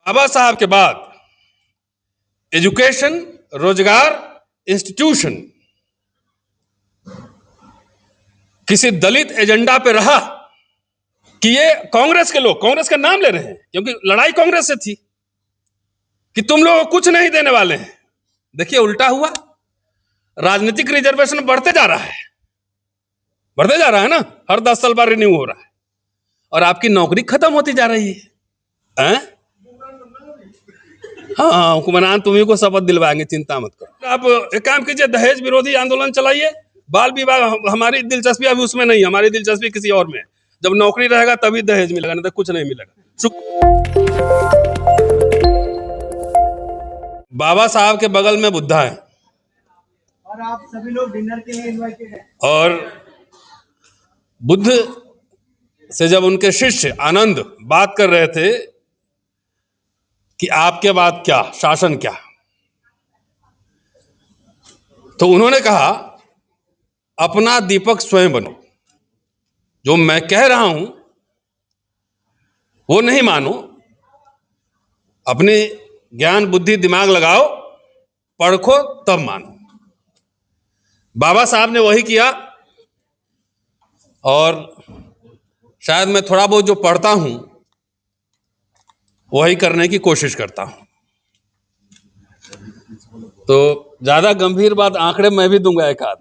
बाबा साहब के बाद एजुकेशन, रोजगार, इंस्टीट्यूशन किसी दलित एजेंडा पे रहा कि ये कांग्रेस के लोग कांग्रेस का नाम ले रहे हैं, क्योंकि लड़ाई कांग्रेस से थी कि तुम लोग कुछ नहीं देने वाले हैं। देखिए उल्टा हुआ, राजनीतिक रिजर्वेशन बढ़ते जा रहा है ना, हर 10 साल बाद रिन्यू हो रहा है, और आपकी नौकरी खत्म होती जा रही है। हाँ, हुक्मरान तुम्ही को शपथ दिलवाएंगे, चिंता मत करो। आप एक काम कीजिए, दहेज विरोधी आंदोलन चलाइए। बाल विवाह हमारी दिलचस्पी अभी उसमें नहीं, हमारी दिलचस्पी किसी और में। जब नौकरी रहेगा तभी दहेज मिलेगा, नहीं तो कुछ नहीं मिलेगा। बाबा साहब के बगल में बुद्धा है और आप सभी लोग डिनर के लिए इनवाइटेड हैं। और बुद्ध से जब उनके शिष्य आनंद बात कर रहे थे कि आपके बाद क्या, शासन क्या, तो उन्होंने कहा अपना दीपक स्वयं बनो। जो मैं कह रहा हूं वो नहीं मानो, अपने ज्ञान बुद्धि दिमाग लगाओ, पढ़ो तब मानो। बाबा साहब ने वही किया, और शायद मैं थोड़ा बहुत जो पढ़ता हूं वही करने की कोशिश करता हूं। तो ज्यादा गंभीर बात आंकड़े मैं भी दूंगा एक आध,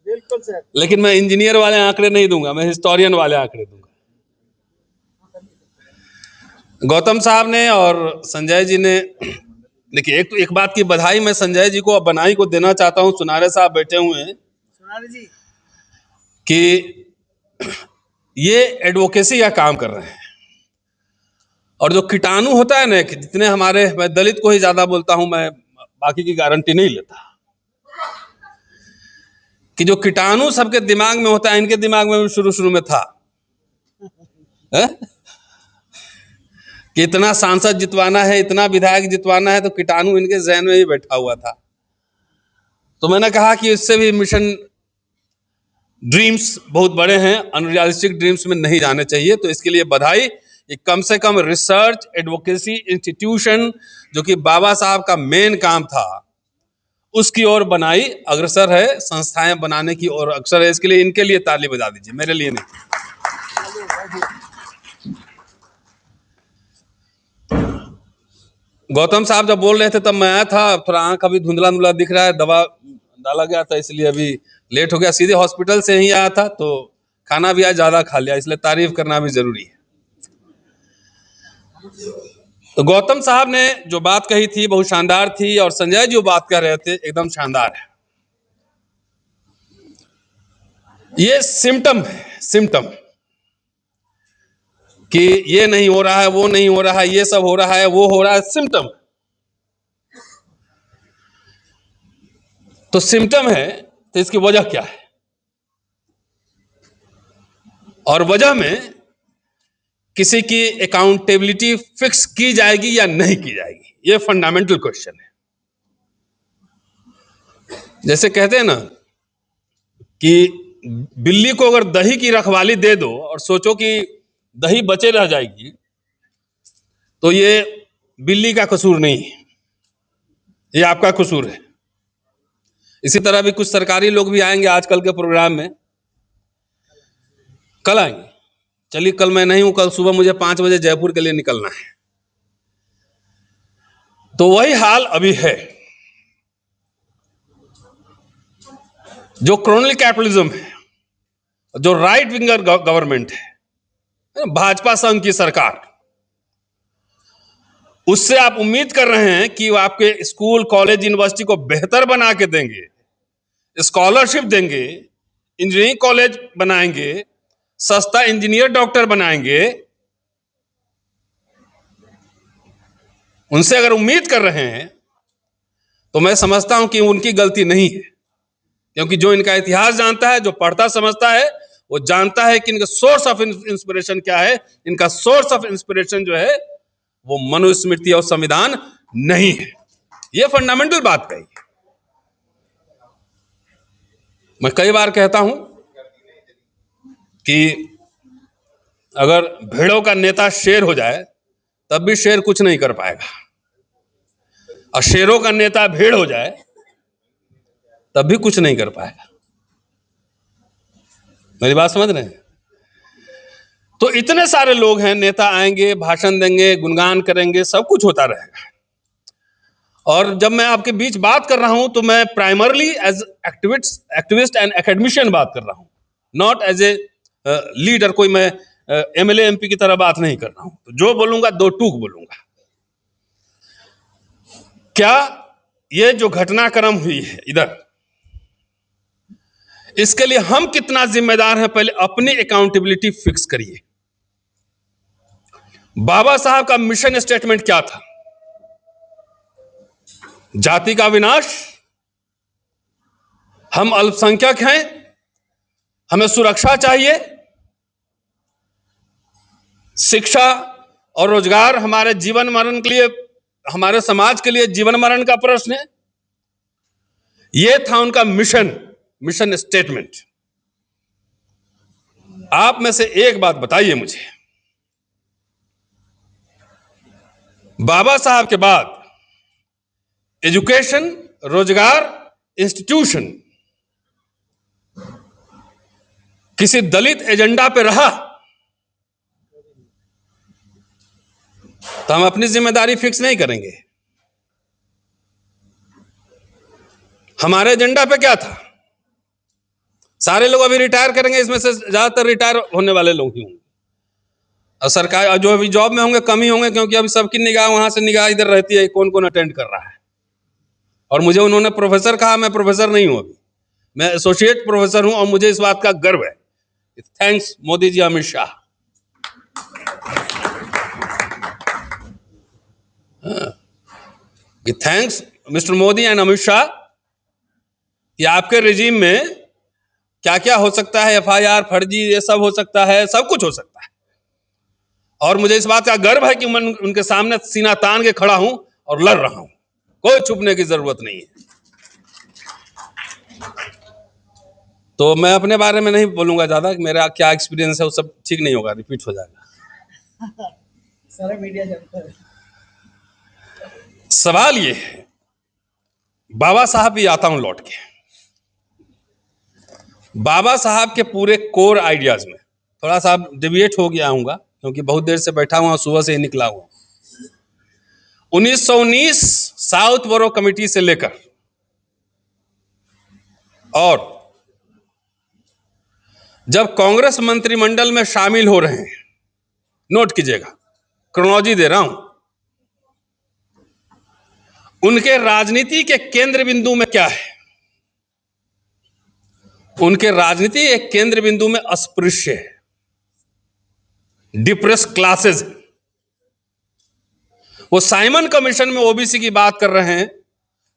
बिल्कुल सर, लेकिन मैं इंजीनियर वाले आंकड़े नहीं दूंगा, मैं हिस्टोरियन वाले आंकड़े दूंगा। गौतम साहब ने और संजय जी ने, देखिए एक बात की बधाई मैं संजय जी को और बनाई को देना चाहता हूं, सुनारे साहब बैठे हुए हैं, सुनारे जी, कि ये एडवोकेसी का काम कर रहे हैं। और जो कीटाणु होता है ना, कि जितने हमारे, मैं दलित को ही ज्यादा बोलता हूं, मैं बाकी की गारंटी नहीं लेता, कि जो कीटाणु सबके दिमाग में होता है, इनके दिमाग में भी शुरू में था कि इतना सांसद जितवाना है, इतना विधायक जितवाना है, तो कीटाणु इनके जहन में ही बैठा हुआ था। तो मैंने कहा कि इससे भी मिशन ड्रीम्स बहुत बड़े हैं, अनरियलिस्टिक ड्रीम्स में नहीं जाने चाहिए। तो इसके लिए बधाई कि कम से कम रिसर्च एडवोकेसी इंस्टीट्यूशन, जो कि बाबा साहब का मेन काम था, उसकी ओर बनाई अग्रसर है, संस्थाएं बनाने की ओर अग्रसर है। इसके लिए इनके लिए ताली बजा दीजिए, मेरे लिए नहीं। गौतम साहब जब बोल रहे थे तब मैं आया था, थोड़ा आंख अभी धुंधला धुंधला दिख रहा है, दवा डाला गया था इसलिए अभी लेट हो गया। सीधे हॉस्पिटल से ही आया था, तो खाना भी आज ज्यादा खा लिया, इसलिए तारीफ करना भी जरूरी है। तो गौतम साहब ने जो बात कही थी बहुत शानदार थी, और संजय जी जो बात कह रहे थे एकदम शानदार है। ये सिम्टम है, सिम्टम कि ये नहीं हो रहा है, वो नहीं हो रहा है, ये सब हो रहा है, वो हो रहा है, सिम्टम। तो सिम्टम है, तो इसकी वजह क्या है, और वजह में किसी की अकाउंटेबिलिटी फिक्स की जाएगी या नहीं की जाएगी, ये फंडामेंटल क्वेश्चन है। जैसे कहते हैं ना कि बिल्ली को अगर दही की रखवाली दे दो और सोचो कि दही बचे रह जाएगी, तो ये बिल्ली का कसूर नहीं है, ये आपका कसूर है। इसी तरह भी कुछ सरकारी लोग भी आएंगे आजकल के प्रोग्राम में, कल आएंगे। चलिए कल मैं नहीं हूं, कल सुबह मुझे 5 बजे जयपुर के लिए निकलना है। तो वही हाल अभी है। जो क्रोनल कैपिटलिज्म है, जो राइट विंगर गवर्नमेंट है, भाजपा संघ की सरकार, उससे आप उम्मीद कर रहे हैं कि वो आपके स्कूल, कॉलेज, यूनिवर्सिटी को बेहतर बना के देंगे, स्कॉलरशिप देंगे, इंजीनियरिंग कॉलेज बनाएंगे, सस्ता इंजीनियर डॉक्टर बनाएंगे। उनसे अगर उम्मीद कर रहे हैं तो मैं समझता हूं कि उनकी गलती नहीं है, क्योंकि जो इनका इतिहास जानता है, जो पढ़ता समझता है, वो जानता है कि इनका सोर्स ऑफ इंस्पिरेशन क्या है। इनका सोर्स ऑफ इंस्पिरेशन जो है वो मनुस्मृति और संविधान नहीं है। ये फंडामेंटल बात कही। मैं कई बार कहता हूं कि अगर भेड़ों का नेता शेर हो जाए तब भी शेर कुछ नहीं कर पाएगा, और शेरों का नेता भेड़ हो जाए तब भी कुछ नहीं कर पाएगा। मेरी बात समझ रहे हैं? तो इतने सारे लोग हैं, नेता आएंगे, भाषण देंगे, गुणगान करेंगे, सब कुछ होता रहेगा। और जब मैं आपके बीच बात कर रहा हूं तो मैं primarily as activist and academician बात कर रहा हूं, नॉट एज ए लीडर। कोई मैं एमएलए एमपी की तरह बात नहीं कर रहा हूं। तो जो बोलूंगा दो टूक बोलूंगा। क्या ये जो घटनाक्रम हुई है इधर, इसके लिए हम कितना जिम्मेदार हैं, पहले अपनी अकाउंटेबिलिटी फिक्स करिए। बाबा साहब का मिशन स्टेटमेंट क्या था? जाति का विनाश, हम अल्पसंख्यक हैं, हमें सुरक्षा चाहिए, शिक्षा और रोजगार हमारे जीवन मरण के लिए, हमारे समाज के लिए जीवन मरण का प्रश्न है। यह था उनका मिशन स्टेटमेंट। आप में से एक बात बताइए मुझे, बाबा साहब के बाद एजुकेशन, रोजगार, इंस्टीट्यूशन किसी दलित एजेंडा पे रहा? तो हम अपनी जिम्मेदारी फिक्स नहीं करेंगे। हमारे एजेंडा पे क्या था? सारे लोग अभी रिटायर करेंगे, इसमें से ज्यादातर रिटायर होने वाले लोग ही होंगे, और सरकार जो अभी जॉब में होंगे कम ही होंगे, क्योंकि अभी सबकी निगाह वहां से निगाह इधर रहती है, कौन कौन अटेंड कर रहा है। और मुझे उन्होंने प्रोफेसर कहा, मैं प्रोफेसर नहीं हूं, अभी मैं एसोसिएट प्रोफेसर हूं, और मुझे इस बात का गर्व है। Thanks Modi ji, Amit Shah. Thanks mister Modi and Amit Shah कि आपके रिजीम में क्या क्या हो सकता है, एफआईआर, फर्जी, ये सब हो सकता है, सब कुछ हो सकता है। और मुझे इस बात का गर्व है कि मैं उनके सामने सीना तान के खड़ा हूं और लड़ रहा हूं, कोई छुपने की जरूरत नहीं है। तो मैं अपने बारे में नहीं बोलूंगा ज्यादा, कि मेरा क्या एक्सपीरियंस है, वो सब ठीक नहीं होगा, रिपीट हो जाएगा। सारा मीडिया जानता है। सवाल ये है, बाबा साहब भी आता हूं लौट के, बाबा साहब के पूरे कोर आइडियाज में थोड़ा सा डिविएट हो गया हूंगा, क्योंकि बहुत देर से बैठा हुआ, सुबह से ही निकला हुआ। 1919 साउथ बोरो कमेटी से लेकर और जब कांग्रेस मंत्रिमंडल में शामिल हो रहे हैं, नोट कीजिएगा, क्रोनोलॉजी दे रहा हूं, उनके राजनीति के केंद्र बिंदु में क्या है? उनके राजनीति एक केंद्र बिंदु में अस्पृश्य है, डिप्रेस क्लासेस। वो साइमन कमीशन में ओबीसी की बात कर रहे हैं,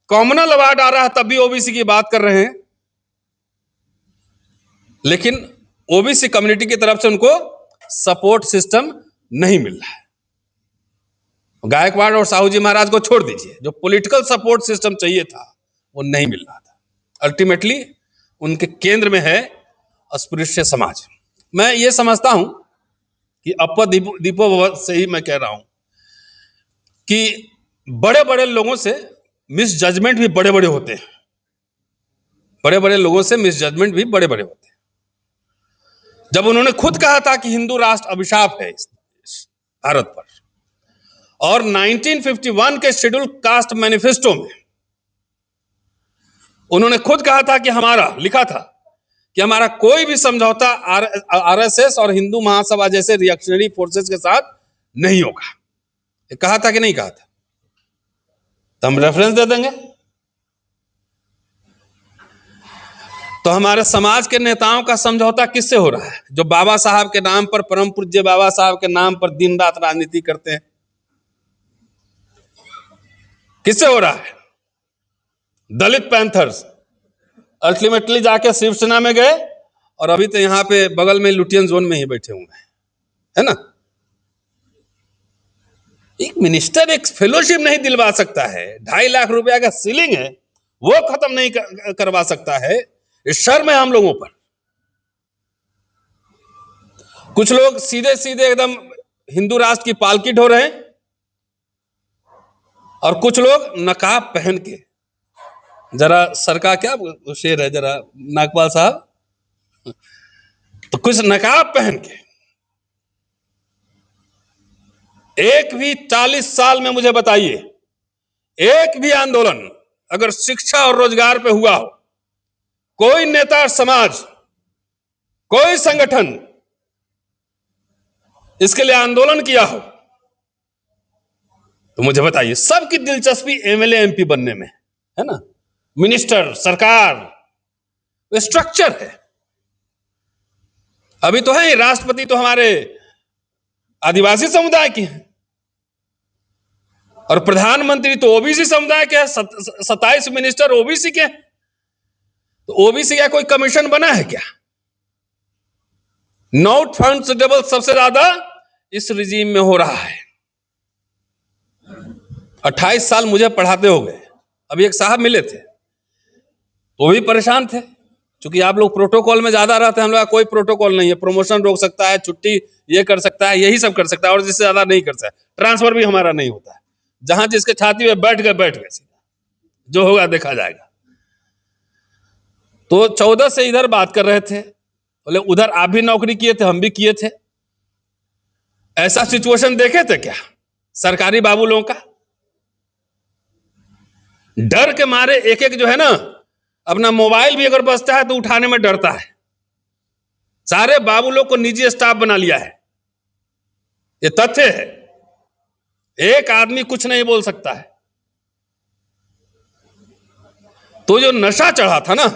कॉमनल अवार्ड आ रहा है तब भी ओबीसी की बात कर रहे हैं, लेकिन ओबीसी कम्युनिटी की तरफ से उनको सपोर्ट सिस्टम नहीं मिल रहा है। गायकवाड़ और साहू जी महाराज को छोड़ दीजिए, जो पॉलिटिकल सपोर्ट सिस्टम चाहिए था वो नहीं मिल रहा था। अल्टीमेटली उनके केंद्र में है अस्पृश्य समाज। मैं ये समझता हूं कि अप्पा दीपो से ही मैं कह रहा हूं कि बड़े बड़े लोगों से मिस जजमेंट भी बड़े बड़े होते हैं, बड़े बड़े लोगों से मिस जजमेंट भी बड़े बड़े होते हैं। जब उन्होंने खुद कहा था कि हिंदू राष्ट्र अभिशाप है इस भारत पर, और 1951 के शेड्यूल कास्ट मैनिफेस्टो में उन्होंने खुद कहा था कि हमारा, लिखा था कि हमारा कोई भी समझौता आरएसएस और हिंदू महासभा जैसे रिएक्शनरी फोर्सेस के साथ नहीं होगा। ये कहा था कि नहीं कहा था? तो हम रेफरेंस दे देंगे। तो हमारे समाज के नेताओं का समझौता किससे हो रहा है, जो बाबा साहब के नाम पर, परम पूज्य बाबा साहब के नाम पर दिन रात राजनीति करते हैं? किससे हो रहा है? दलित पैंथर्स अल्टीमेटली जाके शिवसेना में गए, और अभी तो यहां पे बगल में लुटियन जोन में ही बैठे हुए हैं, है ना। एक मिनिस्टर एक फेलोशिप नहीं दिलवा सकता है, 2.5 लाख रुपया का सीलिंग है वो खत्म नहीं करवा सकता है। ये शर्म है हम लोगों पर। कुछ लोग सीधे सीधे एकदम हिंदू राष्ट्र की पालकी ढो रहे हैं, और कुछ लोग नकाब पहन के, जरा सर का क्या शेर है जरा नागपाल साहब, तो कुछ नकाब पहन के, एक भी 40 साल में मुझे बताइए एक भी आंदोलन अगर शिक्षा और रोजगार पे हुआ हो, कोई नेता समाज, कोई संगठन इसके लिए आंदोलन किया हो, तो मुझे बताइए। सबकी दिलचस्पी एमएलए एमपी बनने में है ना, मिनिस्टर, सरकार, स्ट्रक्चर है। अभी तो है राष्ट्रपति तो हमारे आदिवासी समुदाय के हैं और प्रधानमंत्री तो ओबीसी समुदाय के हैं, 27 मिनिस्टर ओबीसी के। तो ओबीसी का कोई कमीशन बना है क्या? नॉट फाउंड सुटेबल सबसे ज्यादा इस रिजीम में हो रहा है। 28 साल मुझे पढ़ाते हो गए। अभी एक साहब मिले थे, वो भी परेशान थे, क्योंकि आप लोग प्रोटोकॉल में ज्यादा रहते हैं, हम लोग का कोई प्रोटोकॉल नहीं है। प्रमोशन रोक सकता है, छुट्टी ये कर सकता है, यही सब कर सकता है, और जिससे ज्यादा नहीं कर सकता। ट्रांसफर भी हमारा नहीं होता है। जहां जिसके छाती में बैठ गए सीधा, जो होगा देखा जाएगा। तो 14 से इधर बात कर रहे थे, बोले उधर आप भी नौकरी किए थे, हम भी किए थे। ऐसा सिचुएशन देखे थे क्या सरकारी बाबू लोगों का? डर के मारे एक एक जो है ना, अपना मोबाइल भी अगर बजता है तो उठाने में डरता है। सारे बाबू लोग को निजी स्टाफ बना लिया है, ये तथ्य है। एक आदमी कुछ नहीं बोल सकता है। तो जो नशा चढ़ा था ना,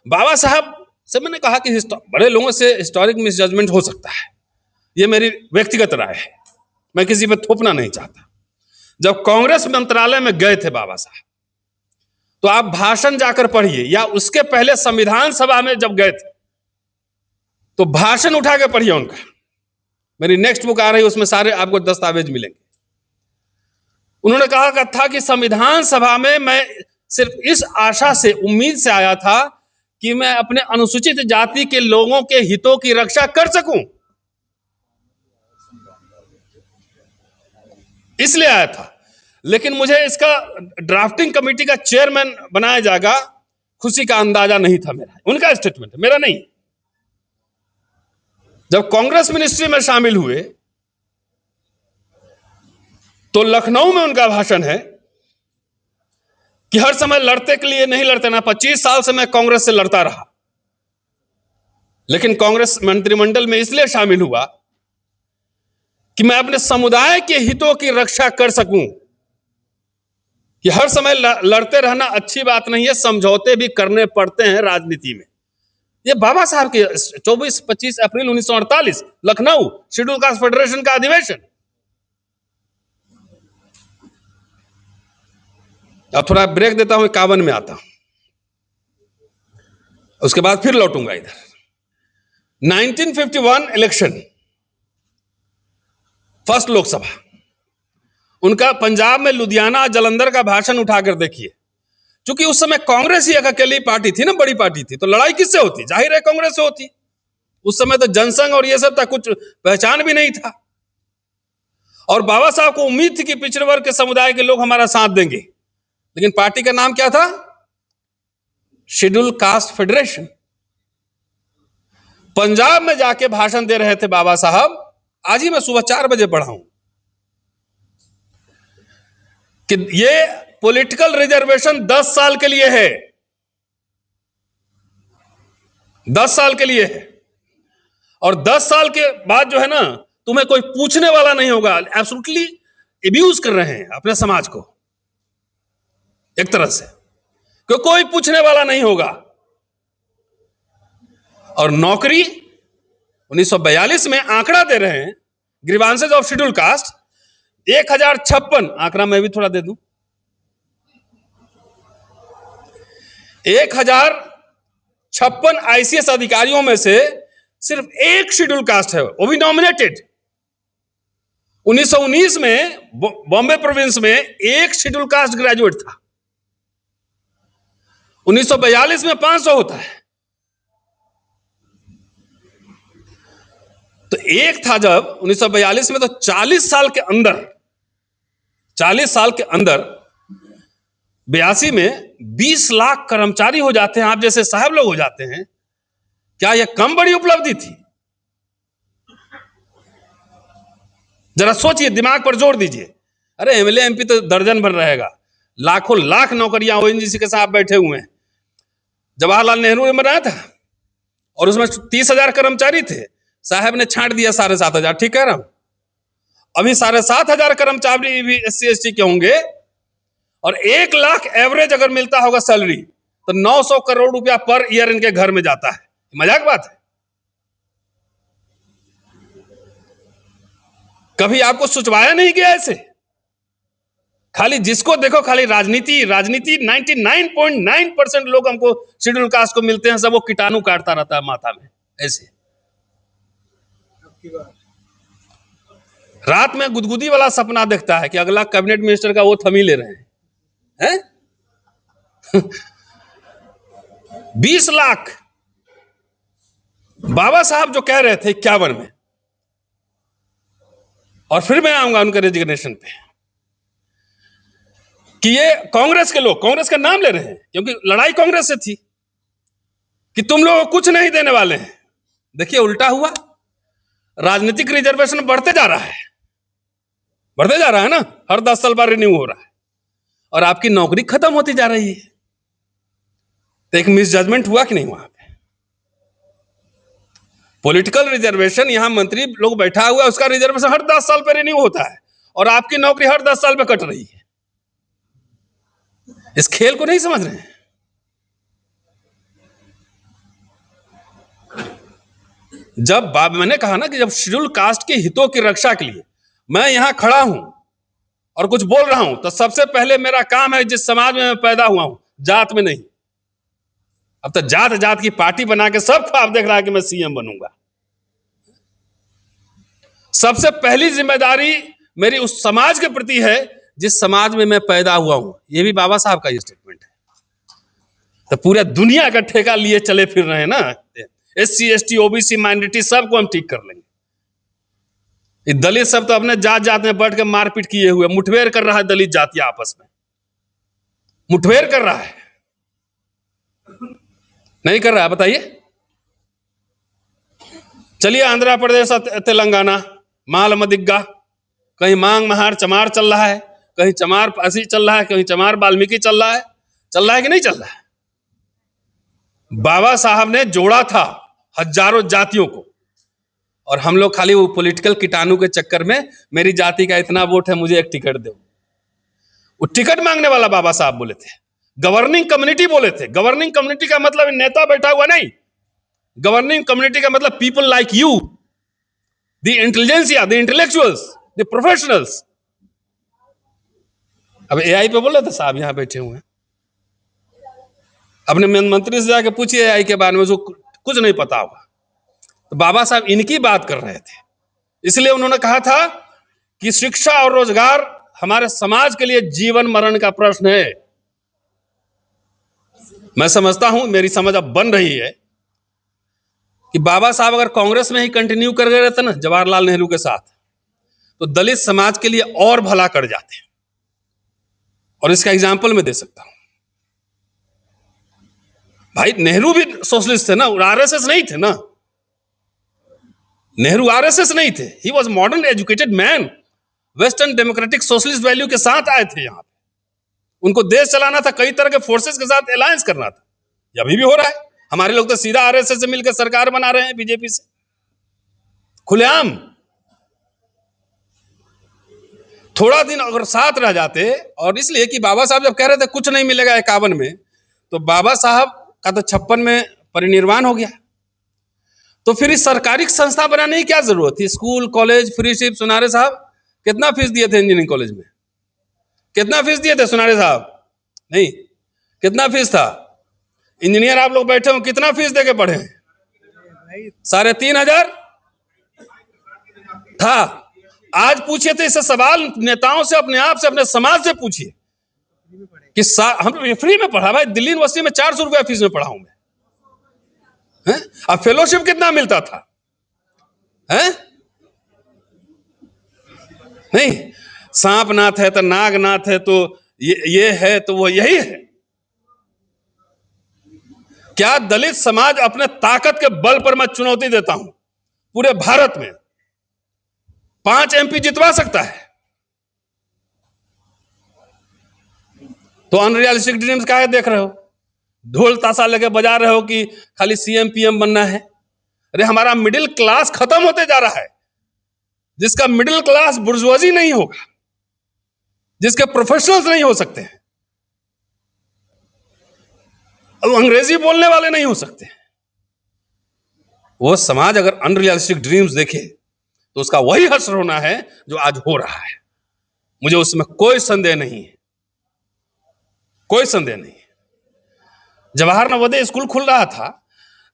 बाबा साहब से मैंने कहा कि बड़े लोगों से हिस्टोरिक मिसजजमेंट हो सकता है, ये मेरी व्यक्तिगत राय है, मैं किसी पे थोपना नहीं चाहता। जब कांग्रेस मंत्रालय में गए थे बाबा साहब, तो आप भाषण जाकर पढ़िए, या उसके पहले संविधान सभा में जब गए थे तो भाषण उठा के पढ़िए उनका। मेरी नेक्स्ट बुक आ रही है, उसमें सारे आपको दस्तावेज मिलेंगे। उन्होंने कहा था कि संविधान सभा में मैं सिर्फ इस आशा से, उम्मीद से आया था कि मैं अपने अनुसूचित जाति के लोगों के हितों की रक्षा कर सकूं, इसलिए आया था। लेकिन मुझे इसका ड्राफ्टिंग कमेटी का चेयरमैन बनाया जाएगा, खुशी का अंदाजा नहीं था मेरा। उनका स्टेटमेंट है, मेरा नहीं। जब कांग्रेस मिनिस्ट्री में शामिल हुए तो लखनऊ में उनका भाषण है कि हर समय लड़ते के लिए नहीं लड़ते ना, 25 साल से मैं कांग्रेस से लड़ता रहा, लेकिन कांग्रेस मंत्रिमंडल में इसलिए शामिल हुआ कि मैं अपने समुदाय के हितों की रक्षा कर सकूं। कि हर समय लड़ते रहना अच्छी बात नहीं है, समझौते भी करने पड़ते हैं राजनीति में। ये बाबा साहब के 24-25 अप्रैल 1948 लखनऊ शेड्यूल कास्ट फेडरेशन का अधिवेशन। अब थोड़ा ब्रेक देता हूं, 51 में आता हूं, उसके बाद फिर लौटूंगा इधर। 1951 इलेक्शन, फर्स्ट लोकसभा, उनका पंजाब में लुधियाना जलंधर का भाषण उठाकर देखिए। क्योंकि उस समय कांग्रेस ही एक अकेली पार्टी थी ना, बड़ी पार्टी थी, तो लड़ाई किससे होती? जाहिर है कांग्रेस से होती। उस समय तो जनसंघ और ये सब था, कुछ पहचान भी नहीं था। और बाबा साहब को उम्मीद थी कि पिछड़े वर्ग के समुदाय के लोग हमारा साथ देंगे, लेकिन पार्टी का नाम क्या था? Schedule caste federation. पंजाब में जाके भाषण दे रहे थे बाबा साहब। आज ही मैं सुबह 4 बजे पढ़ा हूं कि ये पॉलिटिकल रिजर्वेशन 10 साल के लिए है, 10 साल के लिए है। और 10 साल के बाद जो है ना, तुम्हें कोई पूछने वाला नहीं होगा। एब्सोल्युटली एब्यूज कर रहे हैं अपने समाज को एक तरह से, कि कोई पूछने वाला नहीं होगा। और नौकरी 1942 में आंकड़ा दे रहे हैं, ग्रीवांसेस ऑफ शेड्यूल कास्ट 1056, आंकड़ा मैं भी थोड़ा दे दूं, 1056 आईसीएस अधिकारियों में से सिर्फ एक शेड्यूल कास्ट है, वो भी नॉमिनेटेड। 1919 में बॉम्बे प्रोविंस में एक शेड्यूल कास्ट ग्रेजुएट था, 1942 में 500 होता है। तो एक था जब 1942 में, तो 40 साल के अंदर 40 साल के अंदर 82 में 20 लाख कर्मचारी हो जाते हैं, आप जैसे साहब लोग हो जाते हैं, क्या यह कम बड़ी उपलब्धि थी? जरा सोचिए, दिमाग पर जोर दीजिए। अरे एमएलए एमपी तो दर्जन भर रहेगा, लाखों लाख नौकरियां ओएनजीसी के साथ बैठे हुए हैं। जवाहरलाल नेहरू ने बनाया था और उसमें 30,000 कर्मचारी थे, साहब ने छांट दिया 7,500। ठीक कह रहा हूं? अभी 7,500 कर्मचारी भी SC ST के होंगे और 1 लाख एवरेज अगर मिलता होगा सैलरी, तो 900 करोड़ रुपया पर ईयर इनके घर में जाता है। मजाक बात है? कभी आपको सोचवाया नहीं गया ऐसे? खाली जिसको देखो खाली राजनीति राजनीति। 99.9% लोग हमको शेड्यूल कास्ट को मिलते हैं, सब वो कीटाणु काटता रहता है माथा में ऐसे। रात में गुदगुदी वाला सपना देखता है कि अगला कैबिनेट मिनिस्टर का वो थम ही ले रहे हैं। 20 लाख बाबा साहब जो कह रहे थे 51 में, और फिर मैं आऊंगा उनके रेजिग्नेशन पे, कि ये कांग्रेस के लोग कांग्रेस का नाम ले रहे हैं क्योंकि लड़ाई कांग्रेस से थी कि तुम लोग कुछ नहीं देने वाले हैं। देखिए उल्टा हुआ, राजनीतिक रिजर्वेशन बढ़ते जा रहा है, बढ़ते जा रहा है ना, हर 10 साल बाद रिन्यू हो रहा है, और आपकी नौकरी खत्म होती जा रही है। तो एक मिसजजमेंट हुआ कि नहीं वहां पे? पॉलिटिकल रिजर्वेशन, यहां मंत्री लोग बैठा हुआ है, उसका रिजर्वेशन हर 10 साल पर रिन्यू होता है, और आपकी नौकरी हर 10 साल पे कट रही है। इस खेल को नहीं समझ रहे हैं। जब मैंने कहा ना कि जब शेड्यूल कास्ट के हितों की रक्षा के लिए मैं यहां खड़ा हूं और कुछ बोल रहा हूं, तो सबसे पहले मेरा काम है जिस समाज में मैं पैदा हुआ हूं, जात में नहीं। अब तो जात जात की पार्टी बना के सब आप देख रहा है कि मैं सीएम बनूंगा। सबसे पहली जिम्मेदारी मेरी उस समाज के प्रति है जिस समाज में मैं पैदा हुआ हूं। यह भी बाबा साहब का ये स्टेटमेंट है। तो पूरा दुनिया का ठेका लिए चले फिर रहे हैं ना, SC ST OBC माइनॉरिटी सबको हम ठीक कर लेंगे। ये दलित सब तो अपने जात जात में बैठ के मारपीट किए हुए, मुठभेड़ कर रहा है दलित जाति आपस में, मुठभेड़ कर रहा है। नहीं कर रहा है? बताइए। चलिए आंध्र प्रदेश तेलंगाना, माल मदिग्गा, कहीं मांग महार चमार चल रहा है, कहीं चमार पासी चल रहा है, कहीं चमार वाल्मीकि चल रहा है कि नहीं चल रहा है? बाबा साहब ने जोड़ा था हजारों जातियों को, और हम लोग खाली वो पॉलिटिकल कीटाणु के चक्कर में मेरी जाति का इतना वोट है, मुझे एक टिकट दो। वो टिकट मांगने वाला बाबा साहब बोले थे, गवर्निंग कम्युनिटी बोले थे। गवर्निंग कम्युनिटी का मतलब नेता बैठा हुआ नहीं, गवर्निंग कम्युनिटी का मतलब people like you, the intelligentsia, the intellectuals, the professionals. अब AI पे बोले थे साहब, यहां बैठे हुए हैं, अपने मंत्री से जाके पूछिए AI के बारे में, उसको कुछ नहीं पता होगा। तो बाबा साहब इनकी बात कर रहे थे, इसलिए उन्होंने कहा था कि शिक्षा और रोजगार हमारे समाज के लिए जीवन मरण का प्रश्न है। मैं समझता हूं, मेरी समझ अब बन रही है कि बाबा साहब अगर कांग्रेस में ही कंटिन्यू कर गए रहते ना जवाहरलाल नेहरू के साथ, तो दलित समाज के लिए और भला कर जाते। और इसका एग्जाम्पल मैं दे सकता हूं। भाई नेहरू भी सोशलिस्ट थे ना, RSS नहीं थे ना। नेहरू RSS नहीं थे, he was modern educated man, western democratic socialist value के साथ आए थे यहां पे। उनको देश चलाना था, कई तरह के फोर्सेस के साथ अलायंस करना था। ये अभी भी हो रहा है। हमारे लोग तो सीधा RSS से मिलकर सरकार बना रहे हैं, बीजेपी से खुलेआम। थोड़ा दिन अगर साथ रह जाते, और इसलिए कि बाबा साहब जब कह रहे थे कुछ नहीं मिलेगा 51 में, तो बाबा साहब का तो 56 में परिनिर्वाण हो गया। तो फिर इस सरकारी संस्था बनाने की क्या जरूरत थी? School college freeship. Sunare साहब कितना फीस दिए थे इंजीनियरिंग कॉलेज में? कितना फीस दिए थे सुनारे साहब? नहीं, कितना फीस था? इंजीनियर आप लोग बैठे हो, कितना फीस देके पढ़े? 3,500 था। आज पूछिए तो इससे सवाल नेताओं से, अपने आप से, अपने समाज से पूछिए कि हम फ्री में पढ़ा। भाई दिल्ली यूनिवर्सिटी में 400 रुपया फीस में पढ़ा हूं मैं। अब फेलोशिप कितना मिलता था? नहीं, सांपनाथ है तो नागनाथ है, तो ये है तो वो यही है। क्या दलित समाज अपने ताकत के बल पर मैं चुनौती देता हूं, पूरे भारत में 5 MP जितवा सकता है? तो अनरियलिस्टिक ड्रीम्स काहे देख रहे हो? ढोल ताशा लेके बजा रहे हो कि खाली CM PM बनना है। अरे हमारा मिडिल क्लास खत्म होते जा रहा है। जिसका मिडिल क्लास बुर्जुआजी नहीं होगा, जिसके प्रोफेशनल्स नहीं हो सकते, अब अंग्रेजी बोलने वाले नहीं हो सकते, वो समाज अगर अनरियलिस्टिक ड्रीम्स देखे तो उसका वही हश्र होना है जो आज हो रहा है। मुझे उसमें कोई संदेह नहीं है, कोई संदेह नहीं है। जवाहर नवोदय स्कूल खुल रहा था,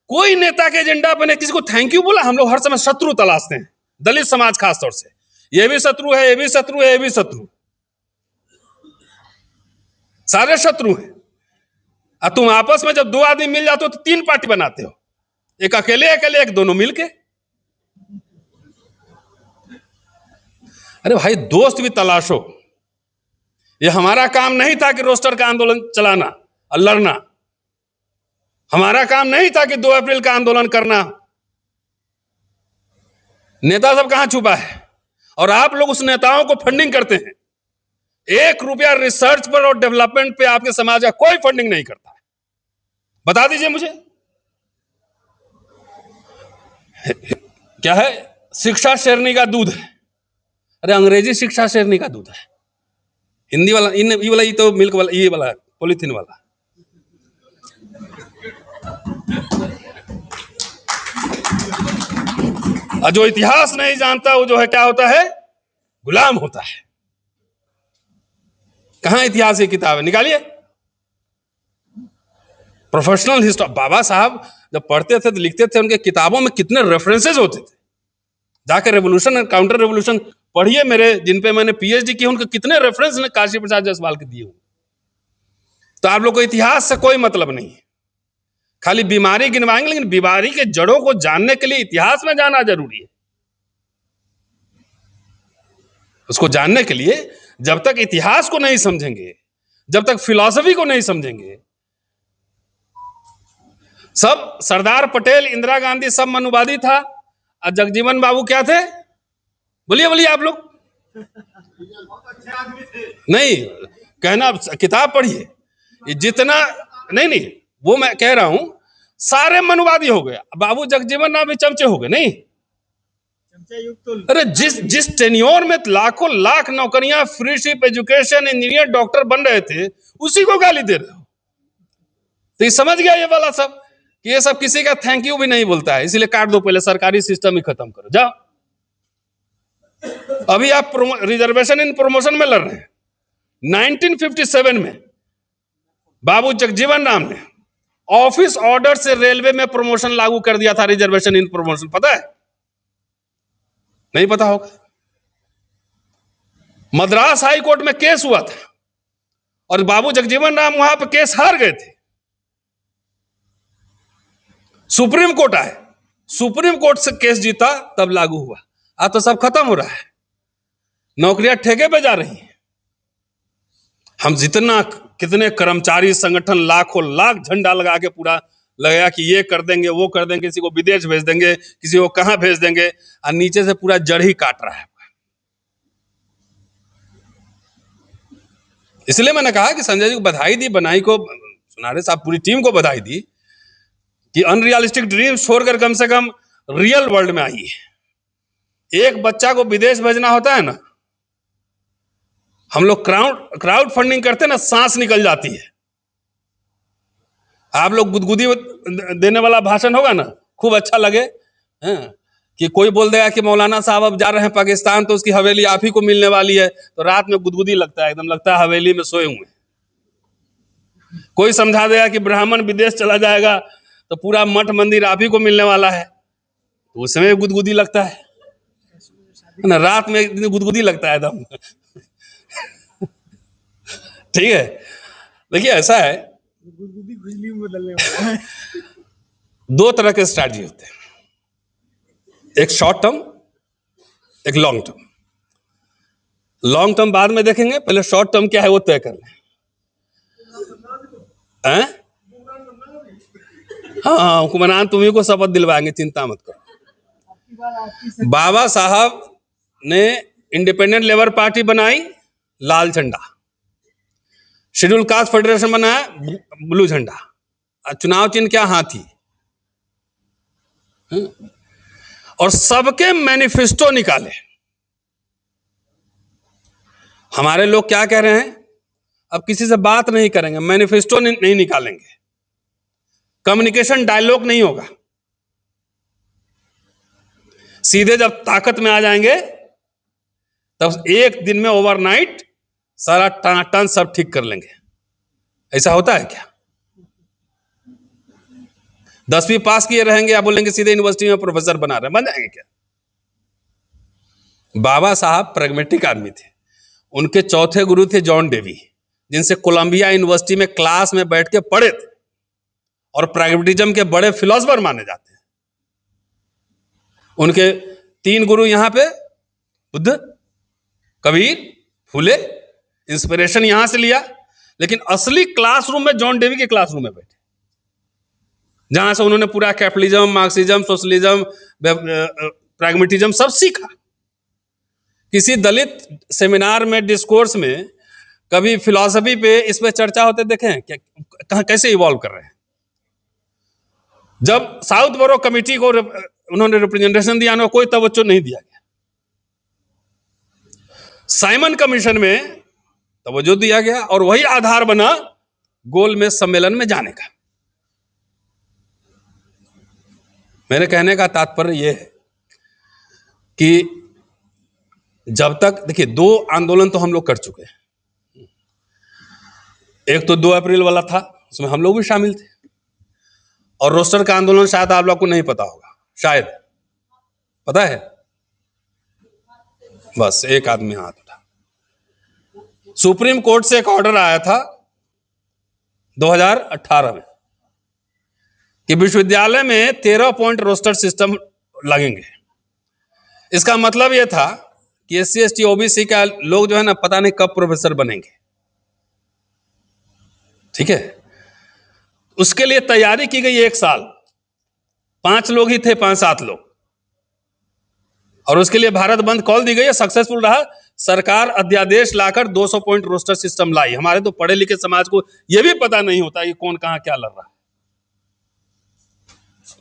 कोई नेता के एजेंडा पर ने किसी को थैंक यू बोला। हम लोग हर समय शत्रु तलाशते हैं, दलित समाज खासतौर से, ये भी शत्रु है, ये भी शत्रु है, ये भी शत्रु, सारे शत्रु हैं। और तुम आपस में जब 2 आदमी मिल जाते हो तो 3 पार्टी बनाते हो, एक अकेले अकेले, एक दोनों मिलके। अरे भाई दोस्त भी तलाशो। ये हमारा काम नहीं था कि रोस्टर का आंदोलन चलाना और लड़ना, हमारा काम नहीं था कि 2 अप्रैल का आंदोलन करना। नेता सब कहां छुपा है? और आप लोग उस नेताओं को फंडिंग करते हैं। 1 रुपया रिसर्च पर और डेवलपमेंट पे आपके समाज का कोई फंडिंग नहीं करता है। बता दीजिए मुझे। क्या है? शिक्षा शेरनी का दूध है। अरे अंग्रेजी शिक्षा शेरनी का दूध है, हिंदी वाला ये वाला, ये तो मिल्क वाला, ये वाला पॉलिथीन वाला। और जो इतिहास नहीं जानता वो जो है क्या होता है? गुलाम होता है। कहां इतिहास की किताब है? निकालिए। प्रोफेशनल हिस्ट्री बाबा साहब जब पढ़ते थे तो लिखते थे, उनके किताबों में कितने रेफरेंसेस होते थे। जाकर रेवोल्यूशन और काउंटर रेवोल्यूशन पढ़िए, मेरे जिन पे मैंने PhD की, उनके कितने रेफरेंस ने काशी प्रसाद जायसवाल के दिए हुए। तो आप लोग को इतिहास से कोई मतलब नहीं है, खाली बीमारी गिनवाएंगे, लेकिन बीमारी के जड़ों को जानने के लिए इतिहास में जाना जरूरी है। उसको जानने के लिए जब तक इतिहास को नहीं समझेंगे, जब तक फिलॉसफी को नहीं समझेंगे, सब सरदार पटेल, इंदिरा गांधी सब मनुवादी था, और जगजीवन बाबू क्या थे? बोलिए बोलिए आप लोग। नहीं कहना, किताब पढ़िए। जितना नहीं वो मैं कह रहा हूं, सारे मनुवादी हो गए। बाबू जगजीवन राम भी चमचे हो गए नहीं? अरे जिस टेन्योर में लाखों लाख नौकरियां, free ship, education, engineer, doctor बन रहे थे, उसी को गाली दे रहे हो। तो ये समझ गया ये वाला सब कि ये सब किसी का थैंक यू भी नहीं बोलता है, इसलिए काट दो, पहले सरकारी सिस्टम ही खत्म करो, जाओ। अभी आप रिजर्वेशन इन प्रमोशन में लड़ रहे हैं। 1957 में बाबू जगजीवन राम ने ऑफिस ऑर्डर से रेलवे में प्रमोशन लागू कर दिया था, रिजर्वेशन इन प्रमोशन। पता है? नहीं पता होगा। मद्रास हाई कोर्ट में केस हुआ था और बाबू जगजीवन राम वहां पर केस हार गए थे। सुप्रीम कोर्ट आए, सुप्रीम कोर्ट से केस जीता, तब लागू हुआ। आज तो सब खत्म हो रहा है, नौकरियां ठेके पे जा रही हैं। हम जितना कितने कर्मचारी संगठन लाखों लाख झंडा लगा के पूरा लगाया कि ये कर देंगे, वो कर देंगे, किसी को विदेश भेज देंगे, किसी को कहां भेज देंगे, और नीचे से पूरा जड़ ही काट रहा है। इसलिए मैंने कहा कि संजय जी को बधाई दी, बनाई को, सुनारे साहब पूरी टीम को बधाई दी कि अनरियलिस्टिक ड्रीम छोड़कर कम से कम रियल वर्ल्ड में आई है। एक बच्चा को विदेश भेजना होता है ना, हम लोग क्राउड फंडिंग करते हैं ना, सांस निकल जाती है। आप लोग गुदगुदी देने वाला भाषण होगा ना, खूब अच्छा लगे कि कोई बोल देगा कि मौलाना साहब अब जा रहे हैं पाकिस्तान, तो उसकी हवेली आप ही को मिलने वाली है, तो रात में गुदगुदी लगता है, एकदम लगता है हवेली में सोए हुए। कोई समझा देगा कि ब्राह्मण विदेश चला जाएगा तो पूरा मठ मंदिर आप ही को मिलने वाला है, तो उस समय गुदगुदी लगता है ना, रात में इतनी गुदगुदी लगता है एकदम। ठीक है, देखिए ऐसा है, खुजली में बदलने वाला है। 2 तरह के स्ट्रैटेजी होते हैं, एक शॉर्ट टर्म, एक लॉन्ग टर्म। लॉन्ग टर्म बाद में देखेंगे, पहले शॉर्ट टर्म क्या है वो तय कर लें। हैं? हाँ, हुक्मरान तुम्ही को शपथ दिलवाएंगे, चिंता मत करो। आपकी बार आपकी बाबा साहब ने इंडिपेंडेंट लेबर पार्टी बनाई, लाल झंडा। शेड्यूल कास्ट फेडरेशन बनाया, ब्लू झंडा। चुनाव चिन्ह क्या? हाथी। और सबके मैनिफेस्टो निकाले। हमारे लोग क्या कह रहे हैं? अब किसी से बात नहीं करेंगे, मैनिफेस्टो नहीं निकालेंगे, कम्युनिकेशन डायलॉग नहीं होगा। सीधे जब ताकत में आ जाएंगे तब एक दिन में ओवरनाइट सारा टन सब ठीक कर लेंगे। ऐसा होता है क्या? 10वीं पास किए रहेंगे, आप बोलेंगे सीधे यूनिवर्सिटी में प्रोफेसर बना रहे हैं, बन जाएंगे क्या? बाबा साहब प्रैग्मेटिक आदमी थे। उनके चौथे गुरु थे जॉन डेवी, जिनसे कोलंबिया यूनिवर्सिटी में क्लास में बैठ के पढ़े थे और प्रैग्मेटिज्म के बड़े फिलोसफर माने जाते हैं। उनके 3 गुरु यहां पे, बुद्ध, कबीर, फूले। इंस्पिरेशन यहां से लिया, लेकिन असली क्लासरूम में जॉन डेवी के क्लासरूम में बैठे, जहां से उन्होंने पूरा कैपिटलिज्म, मार्क्सिज्म, सोशलिज्म, प्रैग्मेटिज्म सब सीखा। किसी दलित सेमिनार में, डिस्कोर्स में कभी फिलॉसफी पे इस पे चर्चा होते देखे हैं क्या? कैसे इवॉल्व कर रहे हैं? जब साउथ बोरो कमेटी को उन्होंने रिप्रेजेंटेशन दिया, उन्होंने कोई तवज्जो नहीं दिया गया। साइमन कमीशन में तवज्जो दिया गया और वही आधार बना गोल में सम्मेलन में जाने का। मेरे कहने का तात्पर्य यह है कि जब तक, देखिए, 2 आंदोलन तो हम लोग कर चुके हैं। एक तो 2 अप्रैल वाला था, उसमें हम लोग भी शामिल थे, और रोस्टर का आंदोलन शायद आप लोग को नहीं पता होगा, शायद पता है? बस एक आदमी हाथ उठा। सुप्रीम कोर्ट से एक ऑर्डर आया था 2018 में कि विश्वविद्यालय में 13 पॉइंट रोस्टर सिस्टम लगेंगे। इसका मतलब यह था कि SC ST OBC का लोग जो है ना, पता नहीं कब प्रोफेसर बनेंगे। ठीक है, उसके लिए तैयारी की गई 1 साल। 5 लोग ही थे, 5-7 लोग, और उसके लिए भारत बंद कॉल दी गई है, सक्सेसफुल रहा। सरकार अध्यादेश लाकर 200 पॉइंट रोस्टर सिस्टम लाई। हमारे तो पढ़े लिखे समाज को यह भी पता नहीं होता कि कौन कहां क्या लड़ रहा है,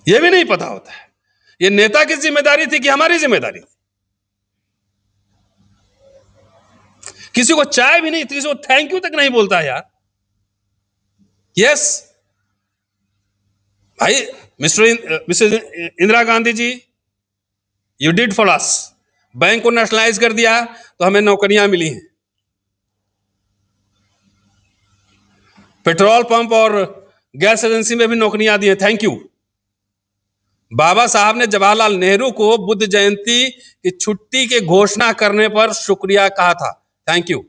यह भी नहीं पता होता है। यह नेता की जिम्मेदारी थी कि हमारी जिम्मेदारी थी? किसी को चाय भी नहीं, किसी को थैंक यू तक नहीं बोलता यार। यस भाई, mister Indira Gandhi ji, you did for us. Bank को नेशनलाइज कर दिया तो हमें नौकरियां मिली हैं। पेट्रोल पंप और गैस एजेंसी में भी नौकरियां दी हैं, थैंक यू। बाबा साहब ने जवाहरलाल नेहरू को बुद्ध जयंती की छुट्टी के घोषणा करने पर शुक्रिया कहा था, थैंक यू।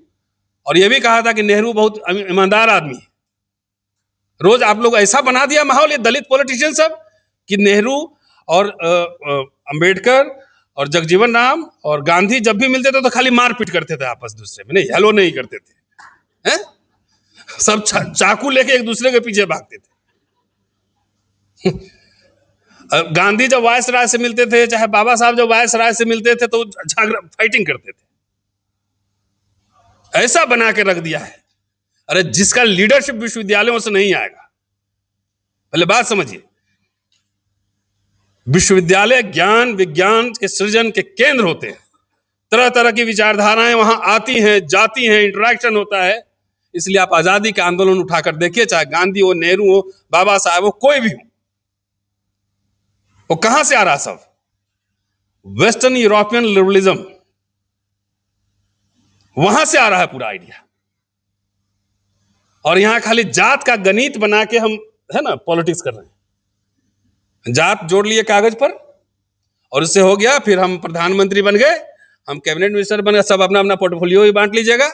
और यह भी कहा था कि नेहरू बहुत ईमानदार आदमी है। रोज आप लोग ऐसा बना दिया माहौल, ये दलित पॉलिटिशियन सब, कि नेहरू और अंबेडकर और जगजीवन राम और गांधी जब भी मिलते थे तो खाली मारपीट करते थे आपस दूसरे में, नहीं हेलो नहीं करते थे, हैं? सब चाकू लेके एक दूसरे के पीछे भागते थे। गांधी जब वायसराय से मिलते थे, चाहे बाबा साहब जब वायसराय से मिलते थे, तो झगड़ा फाइटिंग करते थे। ऐसा बना के रख दिया है। अरे जिसका लीडरशिप विश्वविद्यालयों से नहीं आएगा, पहले बात समझिए। विश्वविद्यालय ज्ञान विज्ञान के सृजन के केंद्र होते हैं। तरह तरह की विचारधाराएं वहां आती हैं, जाती हैं, इंटरेक्शन होता है। इसलिए आप आजादी के आंदोलन उठाकर देखिए, चाहे गांधी हो, नेहरू हो, बाबा साहब हो, कोई भी हो, वो कहां से आ रहा सब? वेस्टर्न यूरोपियन लिबरलिज्म, वहां से आ रहा है पूरा आइडिया। और यहां खाली जात का गणित बना के हम, है ना, पॉलिटिक्स कर रहे हैं। जात जोड़ लिए कागज पर और इससे हो गया, फिर हम प्रधानमंत्री बन गए, हम कैबिनेट मिनिस्टर बन गए, सब अपना अपना पोर्टफोलियो ही बांट लीजिएगा।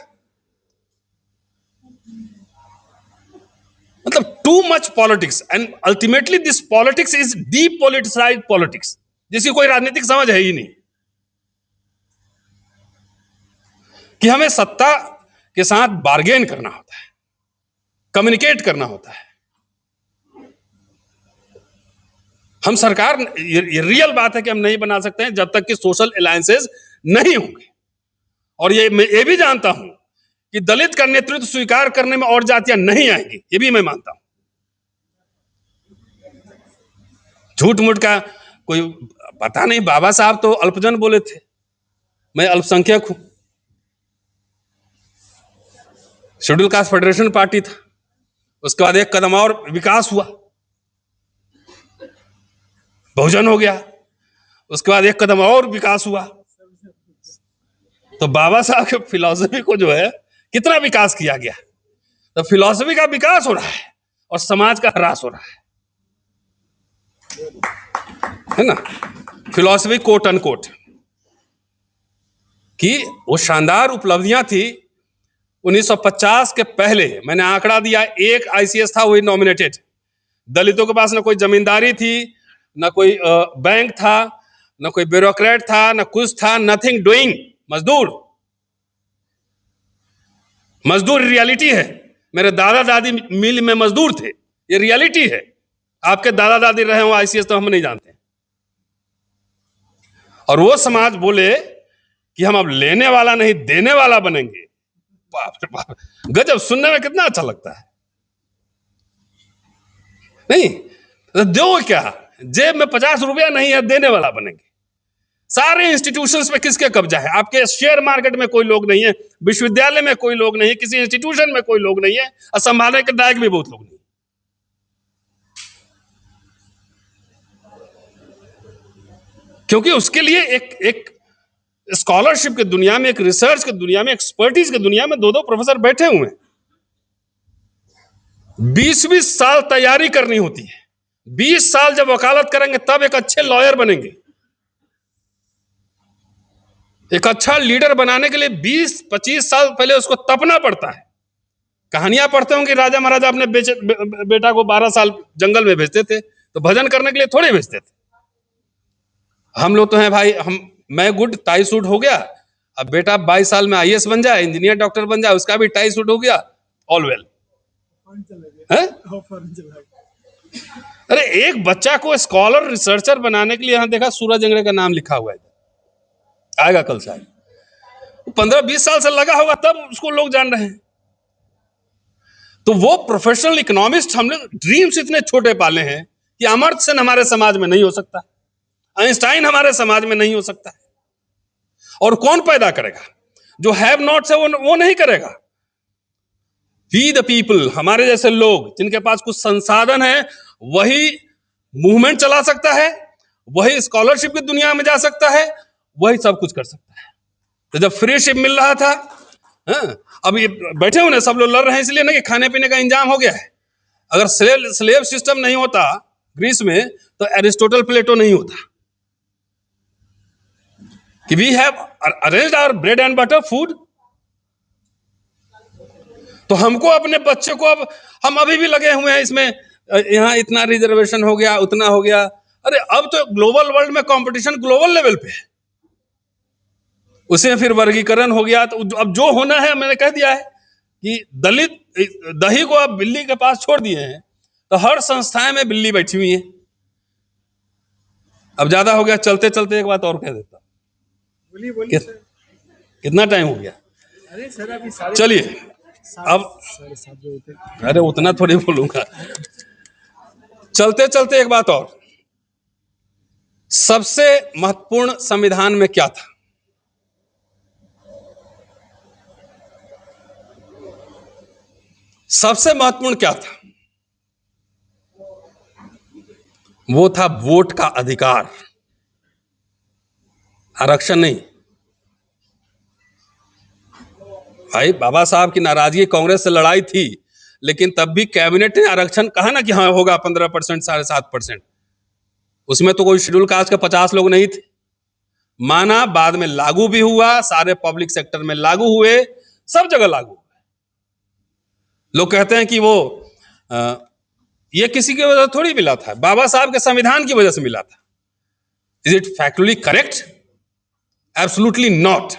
मतलब too much politics, and ultimately this politics is depoliticised politics, जिसकी कोई राजनीतिक समझ है ही नहीं। कि हमें सत्ता के साथ बार्गेन करना होता है, कम्युनिकेट करना होता है। हम सरकार, ये रियल बात है कि हम नहीं बना सकते हैं जब तक कि सोशल अलायंसेस नहीं होंगे। और मैं ये भी जानता हूं कि दलित का नेतृत्व स्वीकार करने में और जातियां नहीं आएंगी, ये भी मैं मानता हूं। झूठ मूठ का कोई पता नहीं, बाबा साहब तो अल्पजन बोले थे, मैं अल्पसंख्यक हूं। शेड्यूल कास्ट फेडरेशन पार्टी था, उसके बाद एक कदम और विकास हुआ, बहुजन हो गया, उसके बाद एक कदम और विकास हुआ। तो बाबा साहब के फिलॉसफी को जो है कितना विकास किया गया, तो फिलॉसफी का विकास हो रहा है और समाज का ह्रास हो रहा है ना। फिलॉसफी कोट अनकोट कि वो शानदार उपलब्धियां थी 1950 के पहले। मैंने आंकड़ा दिया, एक आईसीएस था, वही नॉमिनेटेड। दलितों के पास ना कोई जमींदारी थी, ना कोई बैंक था, ना कोई ब्यूरोक्रेट था, ना कुछ था, नथिंग डूइंग। मजदूर रियलिटी है। मेरे दादा दादी मिल में मजदूर थे, ये रियलिटी है। आपके दादा दादी रहे हो आईसीएस तो हम नहीं जानते। और वो समाज बोले कि हम अब लेने वाला नहीं देने वाला बनेंगे। बाप रे बाप, गजब, सुनने में कितना अच्छा लगता है। नहीं तो दो क्या, जेब में 50 रुपया नहीं है, देने वाला बनेंगे। सारे इंस्टीट्यूशंस पे किसके कब्जा है? आपके शेयर मार्केट में कोई लोग नहीं है, विश्वविद्यालय में कोई लोग नहीं है, किसी इंस्टीट्यूशन में कोई लोग नहीं है, और संभालने के लायक भी बहुत लोग नहीं। क्योंकि उसके लिए एक स्कॉलरशिप की दुनिया में, एक रिसर्च की दुनिया में, एक्सपर्टीज की दुनिया में 2-2 प्रोफेसर बैठे हुए हैं। 20-20 साल तैयारी करनी होती है। 20 साल जब वकालत करेंगे तब एक अच्छे लॉयर बनेंगे। एक अच्छा लीडर बनाने के लिए 20-25 साल पहले उसको तपना पड़ता है। कहानियां पढ़ते होंगे, राजा महाराजा अपने बेटा को 12 साल जंगल में भेजते थे, तो भजन करने के लिए थोड़े भेजते थे। हम लोग तो हैं भाई, मैं गुड, टाई सूट हो गया, अब बेटा 22 साल में आईएएस बन जाए, इंजीनियर डॉक्टर बन जाए, उसका भी टाई सूट हो गया, ऑल वेल है। अरे एक बच्चा को स्कॉलर रिसर्चर बनाने के लिए, यहां देखा सूरज अंगड़े का नाम लिखा हुआ है, आएगा कल शायद, 15-20 साल से लगा होगा, तब उसको लोग जान रहे हैं। तो वो प्रोफेशनल इकोनॉमिस्ट, हमने ड्रीम्स इतने छोटे पाले हैं कि अमर्त्य सेन हमारे समाज में नहीं हो सकता, आइंस्टाइन हमारे समाज में नहीं हो सकता है। और कौन पैदा करेगा? जो हैव नॉट है वो नहीं करेगा। वी द पीपल, हमारे जैसे लोग जिनके पास कुछ संसाधन है, वही मूवमेंट चला सकता है, वही स्कॉलरशिप की दुनिया में जा सकता है, वही सब कुछ कर सकता है। तो जब फ्रीशिप मिल रहा था, अब ये बैठे हुए सब लोग लड़ रहे हैं इसलिए ना कि खाने पीने का इंतजाम हो गया है। अगर स्लेव सिस्टम नहीं होता ग्रीस में, तो एरिस्टोटल प्लेटो नहीं होता कि we have arranged our bread and butter food. तो हमको अपने बच्चे को, अब हम अभी भी लगे हुए हैं इसमें, यहाँ इतना रिजर्वेशन हो गया, उतना हो गया। अरे अब तो ग्लोबल वर्ल्ड में कंपटीशन ग्लोबल लेवल पे है, उसे फिर वर्गीकरण हो गया। तो अब जो होना है, मैंने कह दिया है कि दलित दही को अब बिल्ली के पास छोड़ दिए हैं, तो हर संस्थाएं में बिल्ली बैठी हुई है। अब ज्यादा हो गया, चलते चलते एक बात और कह देता। बोलिए कितना टाइम हो गया? अरे सर अभी चलिए अब, अरे उतना थोड़ी बोलूंगा। चलते चलते एक बात और, सबसे महत्वपूर्ण संविधान में क्या था? सबसे महत्वपूर्ण क्या था? वो था वोट का अधिकार, आरक्षण नहीं। भाई बाबा साहब की नाराजगी, कांग्रेस से लड़ाई थी, लेकिन तब भी कैबिनेट ने आरक्षण कहा ना कि हाँ होगा 15%, 7.5%। उसमें तो कोई शेड्यूल कास्ट के 50 लोग नहीं थे। माना, बाद में लागू भी हुआ, सारे पब्लिक सेक्टर में लागू हुए, सब जगह लागू हुए। लोग कहते हैं कि वो ये किसी की वजह से थोड़ी मिला था, बाबा साहब के संविधान की वजह से मिला था। Is it factually correct? Absolutely not.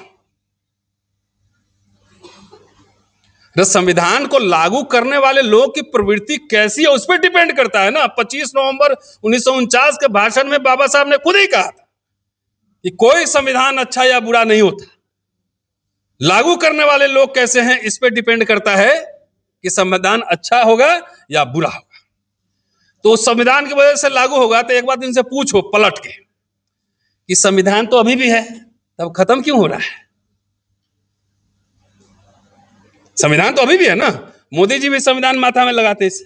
तो संविधान को लागू करने वाले लोगों की प्रवृत्ति कैसी है उस पर डिपेंड करता है ना। 25 नवंबर 1949 के भाषण में बाबा साहब ने खुद ही कहा था कि कोई संविधान अच्छा या बुरा नहीं होता, लागू करने वाले लोग कैसे हैं इस पर डिपेंड करता है कि संविधान अच्छा होगा या बुरा होगा। तो संविधान की वजह से लागू होगा तो एक बात इनसे पूछो पलट के कि संविधान तो अभी भी है, तब खत्म क्यों हो रहा है? संविधान तो अभी भी है ना, मोदी जी भी संविधान माथा में लगाते इसे,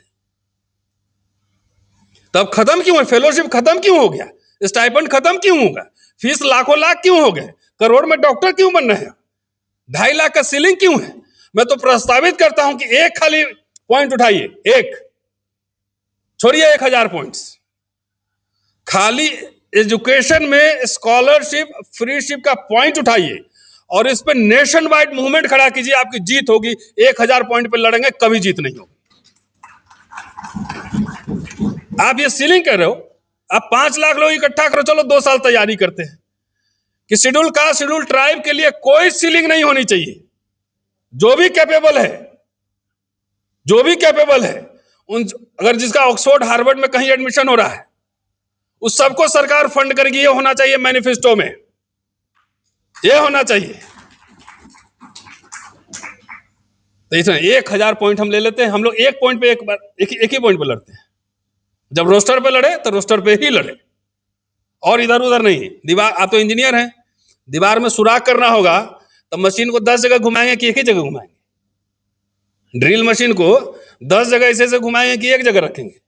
तब खत्म क्यों है? फेलोशिप खत्म क्यों हो गया? स्टाइपेंड खत्म क्यों होगा? फीस लाखों लाख क्यों हो गए? करोड़ में डॉक्टर क्यों बन रहे हैं? 2.5 लाख का सीलिंग क्यों है? मैं तो प्रस्तावित करता हूं कि एक खाली पॉइंट उठाइए, एक छोड़िए 1000 पॉइंट्स, खाली एजुकेशन में स्कॉलरशिप फ्रीशिप का पॉइंट उठाइए और इस पे नेशन वाइड मूवमेंट खड़ा कीजिए, आपकी जीत होगी। 1000 पॉइंट पे लड़ेंगे, कभी जीत नहीं होगी। आप ये सीलिंग कर रहे हो, आप 5 लाख लोग इकट्ठा करो, चलो 2 साल तैयारी करते हैं कि शेड्यूल कास्ट शेड्यूल ट्राइब के लिए कोई सीलिंग नहीं होनी चाहिए। जो भी कैपेबल है उन, अगर जिसका ऑक्सफोर्ड हार्वर्ड में कहीं एडमिशन हो रहा है उस सबको सरकार फंड करेगी। ये होना चाहिए मैनिफेस्टो में, ये होना चाहिए। तो इसमें 1000 पॉइंट हम ले लेते हैं, हम लोग एक पॉइंट पे एक ही पॉइंट पे लड़ते हैं। जब रोस्टर पे लड़े तो रोस्टर पे ही लड़े और इधर उधर नहीं। दीवार, आप तो इंजीनियर हैं, दीवार में सुराख करना होगा तो मशीन को 10 जगह घुमाएंगे कि एक ही जगह घुमाएंगे? ड्रिल मशीन को 10 जगह ऐसे घुमाएंगे कि एक जगह रखेंगे?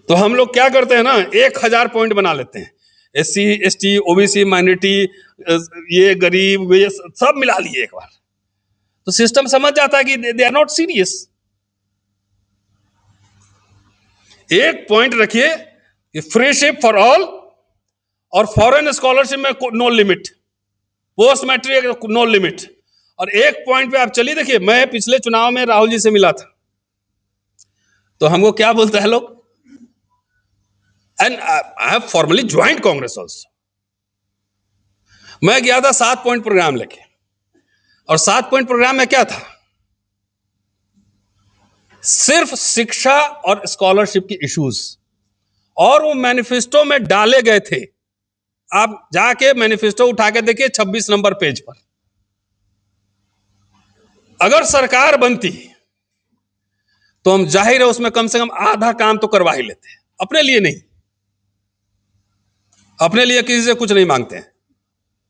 तो हम लोग क्या करते हैं ना, 1000 पॉइंट बना लेते हैं। SC ST OBC माइनॉरिटी, ये गरीब, ये सब मिला लिए एक बार, तो सिस्टम समझ जाता है कि दे आर नॉट सीरियस। एक पॉइंट रखिए कि फ्रीशिप फॉर ऑल और फॉरेन स्कॉलरशिप में no limit, post matric no limit. और एक पॉइंट पे आप चलिए देखिए, मैं पिछले चुनाव में राहुल जी से मिला था तो हमको क्या बोलते हैं लोग, and I have formally joined Congress also. मैं गया था 7 पॉइंट प्रोग्राम लेके, और 7 पॉइंट प्रोग्राम में क्या था, सिर्फ शिक्षा और स्कॉलरशिप की इश्यूज, और वो मैनिफेस्टो में डाले गए थे। आप जाके मैनिफेस्टो उठा के देखिए 26 नंबर पेज पर। अगर सरकार बनती तो हम जाहिर है उसमें कम से कम आधा काम तो करवा ही लेते, अपने लिए नहीं, अपने लिए किसी से कुछ नहीं मांगते हैं।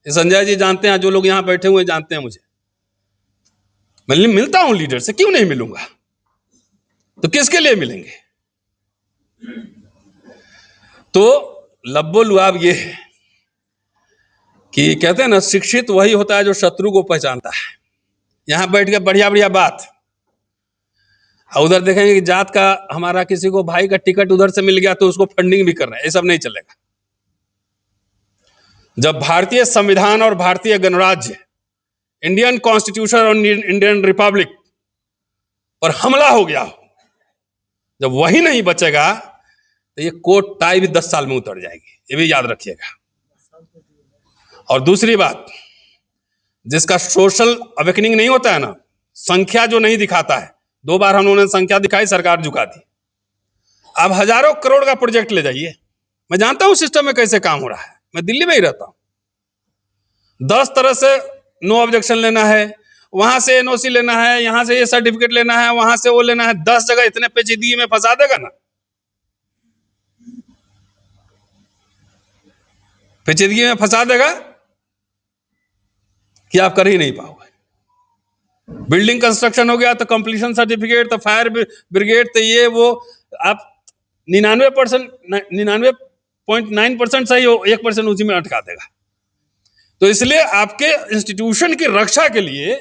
संजय जी जानते हैं, जो लोग यहां बैठे हुए जानते हैं मुझे, मैं मिलता हूं लीडर से, क्यों नहीं मिलूंगा? तो किसके लिए मिलेंगे? तो लब्बो लुआब ये है कि कहते हैं ना, शिक्षित वही होता है जो शत्रु को पहचानता है। यहां बैठ के बढ़िया बढ़िया बात, उधर देखेंगे कि जात का हमारा किसी को भाई का टिकट उधर से मिल गया तो उसको फंडिंग भी कर रहे हैं, ये सब नहीं चलेगा। जब भारतीय संविधान और भारतीय गणराज्य, इंडियन कॉन्स्टिट्यूशन और इंडियन रिपब्लिक पर हमला हो गया हो, जब वही नहीं बचेगा तो ये कोट टाई भी 10 साल में उतर जाएगी, ये भी याद रखिएगा। और दूसरी बात, जिसका सोशल अवेकनिंग नहीं होता है ना, संख्या जो नहीं दिखाता है, 2 बार हम लोगों ने संख्या दिखाई, सरकार झुका दी। अब हजारों करोड़ का प्रोजेक्ट ले जाइए, मैं जानता हूं सिस्टम में कैसे काम हो रहा है, मैं दिल्ली में ही रहता हूं। 10 तरह से नो ऑब्जेक्शन लेना है, वहां से NOC लेना है, यहां से ये सर्टिफिकेट लेना है, वहां से वो लेना है, 10 जगह इतने पेचीदगी में फंसा देगा ना, पेचीदगी में फंसा देगा कि आप कर ही नहीं पाओगे। बिल्डिंग कंस्ट्रक्शन हो गया तो कंप्लीशन सर्टिफिकेट, तो फायर ब्रिगेड, तो ये वो, आप 99.9% सही हो, 1% उसी में अटका देगा। तो इसलिए आपके इंस्टीट्यूशन की रक्षा के लिए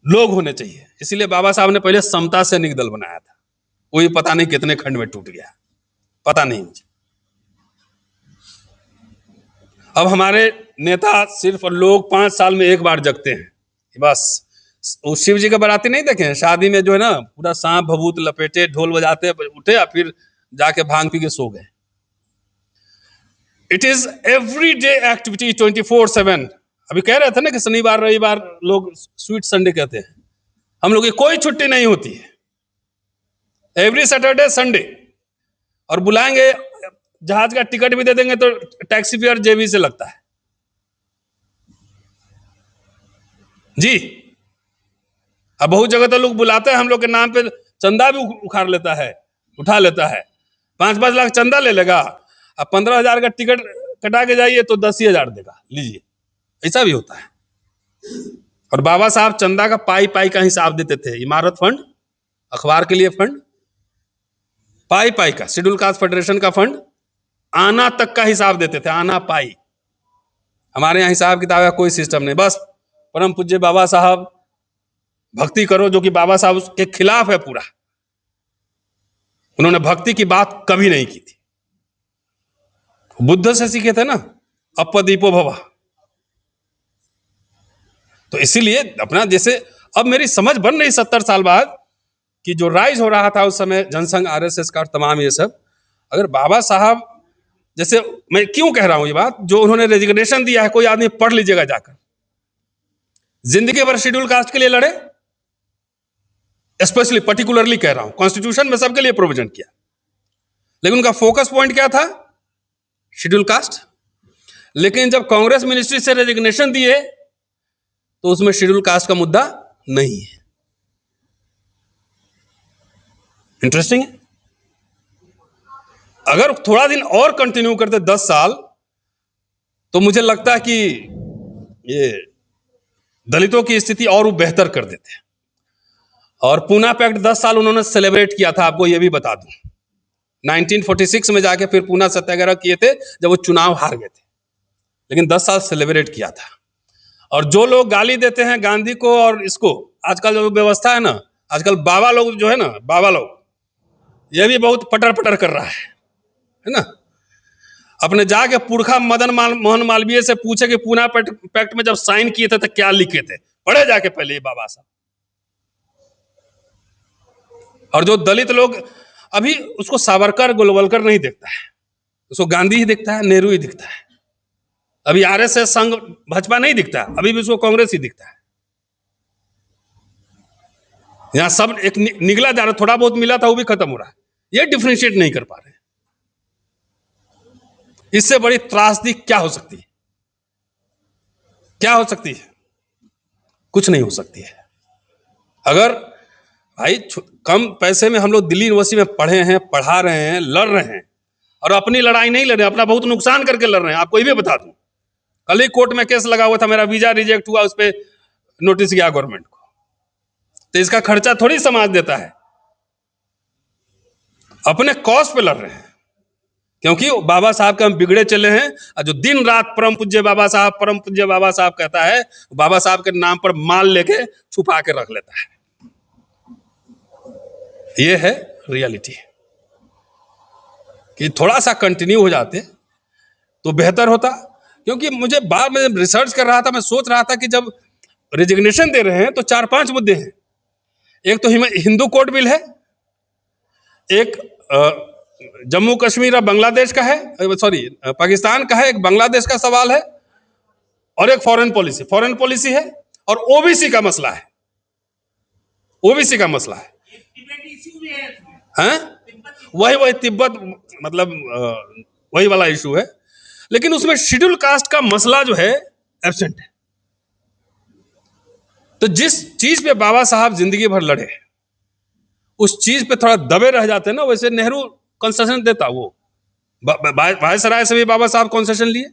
लोग होने चाहिए। इसलिए बाबा साहब ने पहले समता सैनिक दल बनाया था, वही पता नहीं कितने खंड में टूट गया, पता नहीं मुझे। अब हमारे नेता सिर्फ लोग 5 साल में एक बार जगते हैं, बस। उस शिव जी का बाराती नहीं देखे शादी में, जो है ना, पूरा सांप भभूत लपेटे, ढोल बजाते उठे और फिर जाके भांग पी के सो गए। It is everyday activity 24/7। अभी कह रहे थे ना कि शनिवार रविवार लोग स्वीट संडे कहते हैं, हम लोग की कोई छुट्टी नहीं होती है, एवरी सैटरडे संडे। और बुलाएंगे, जहाज का टिकट भी दे देंगे तो टैक्सी फेयर जेबी से लगता है जी। अब बहुत जगह तो लोग बुलाते हैं हम लोग के नाम पे, चंदा भी उखाड़ लेता है, उठा लेता है, 5-5 लाख चंदा ले लेगा, अब 15,000 का टिकट कटा के जाइए तो 10,000 देगा, लीजिए, ऐसा भी होता है। और बाबा साहब चंदा का पाई पाई का हिसाब देते थे, इमारत फंड, अखबार के लिए फंड, पाई पाई का, शेड्यूल कास्ट फेडरेशन का फंड, आना तक का हिसाब देते थे, आना पाई। हमारे यहाँ हिसाब किताब का कोई सिस्टम नहीं, बस परम पूज्य बाबा साहब भक्ति करो, जो कि बाबा साहब उसके खिलाफ है पूरा। उन्होंने भक्ति की बात कभी नहीं की थी, बुद्ध से सीखे थे ना, अपदीपो भवा। तो इसीलिए अपना, जैसे अब मेरी समझ बन रही 70 साल बाद कि जो राइज हो रहा था उस समय जनसंघ, आरएसएस का तमाम ये सब, अगर बाबा साहब, जैसे मैं क्यों कह रहा हूं ये बात, जो उन्होंने रेजिग्नेशन दिया है, कोई आदमी पढ़ लीजिएगा जाकर, जिंदगी भर शेड्यूल कास्ट के लिए लड़े, स्पेशली पर्टिकुलरली कह रहा हूं, कॉन्स्टिट्यूशन में सबके लिए प्रोविजन किया, लेकिन उनका फोकस पॉइंट क्या था, शेड्यूल कास्ट। लेकिन जब कांग्रेस मिनिस्ट्री से रेजिग्नेशन दिए तो उसमें शेड्यूल कास्ट का मुद्दा नहीं है। इंटरेस्टिंग है। अगर थोड़ा दिन और कंटिन्यू करते 10 साल, तो मुझे लगता है कि ये दलितों की स्थिति और वो बेहतर कर देते। और पूना पैक्ट 10 साल उन्होंने सेलिब्रेट किया था, आपको ये भी बता दूं, 1946 में जाके फिर पूना सत्याग्रह किए थे जब वो चुनाव हार गए थे, लेकिन 10 साल सेलिब्रेट किया था। और जो लोग गाली देते हैं गांधी को और इसको, आजकल जो व्यवस्था है ना, आजकल बाबा लोग जो है ना, बाबा लोग, ये भी बहुत पटर पटर कर रहा है ना। अपने जाके पुरखा मदन मोहन मालवीय से पूछे कि पूना पैक्ट में जब साइन किए थे तो क्या लिखे थे, पढ़े जाके पहले ये बाबा साहब। और जो दलित लोग, अभी उसको सावरकर गोलवलकर नहीं देखता है, उसको गांधी ही दिखता है, नेहरू ही दिखता है। अभी आरएसएस संघ भाजपा नहीं दिखता, अभी भी उसको कांग्रेस ही दिखता है। यहां सब एक निगला जा रहा, थोड़ा बहुत मिला था वो भी खत्म हो रहा है, ये डिफरेंशिएट नहीं कर पा रहे। इससे बड़ी त्रासदी क्या हो सकती है, क्या हो सकती है? कुछ नहीं हो सकती है। अगर भाई कम पैसे में हम लोग दिल्ली यूनिवर्सिटी में पढ़े हैं, पढ़ा रहे हैं, लड़ रहे हैं, और अपनी लड़ाई नहीं लड़ रहे, अपना बहुत नुकसान करके लड़ रहे हैं। आपको ये भी बता दूं, कल ही कोर्ट में केस लगा हुआ था, मेरा वीजा रिजेक्ट हुआ, उस पर नोटिस गया गवर्नमेंट को, तो इसका खर्चा थोड़ी समाज देता है, अपने कॉस्ट पे लड़ रहे हैं, क्योंकि बाबा साहब के हम बिगड़े चले हैं। और जो दिन रात परम पूज्य बाबा साहब, परम पूज्य बाबा साहब कहता है, बाबा साहब के नाम पर माल लेके छुपा के रख लेता है। ये है रियलिटी। कि थोड़ा सा कंटिन्यू हो जाते तो बेहतर होता। क्योंकि मुझे बाद में रिसर्च कर रहा था, मैं सोच रहा था कि जब रेजिग्नेशन दे रहे हैं तो 4-5 मुद्दे हैं। एक तो हिंदू कोड बिल है, एक जम्मू कश्मीर और बांग्लादेश का है, सॉरी पाकिस्तान का है, एक बांग्लादेश का सवाल है, और एक फॉरेन पॉलिसी है, और ओबीसी का मसला है, ओबीसी का मसला है। वही तिब्बत, मतलब वही वाला इशू है। लेकिन उसमें शेड्यूल कास्ट का मसला जो है एब्सेंट है। तो जिस चीज पे बाबा साहब जिंदगी भर लड़े, उस चीज पे थोड़ा दबे रह जाते हैं ना। वैसे नेहरू कंसेशन देता, वो वायसराय से भी बाबा साहब कंसेशन लिए,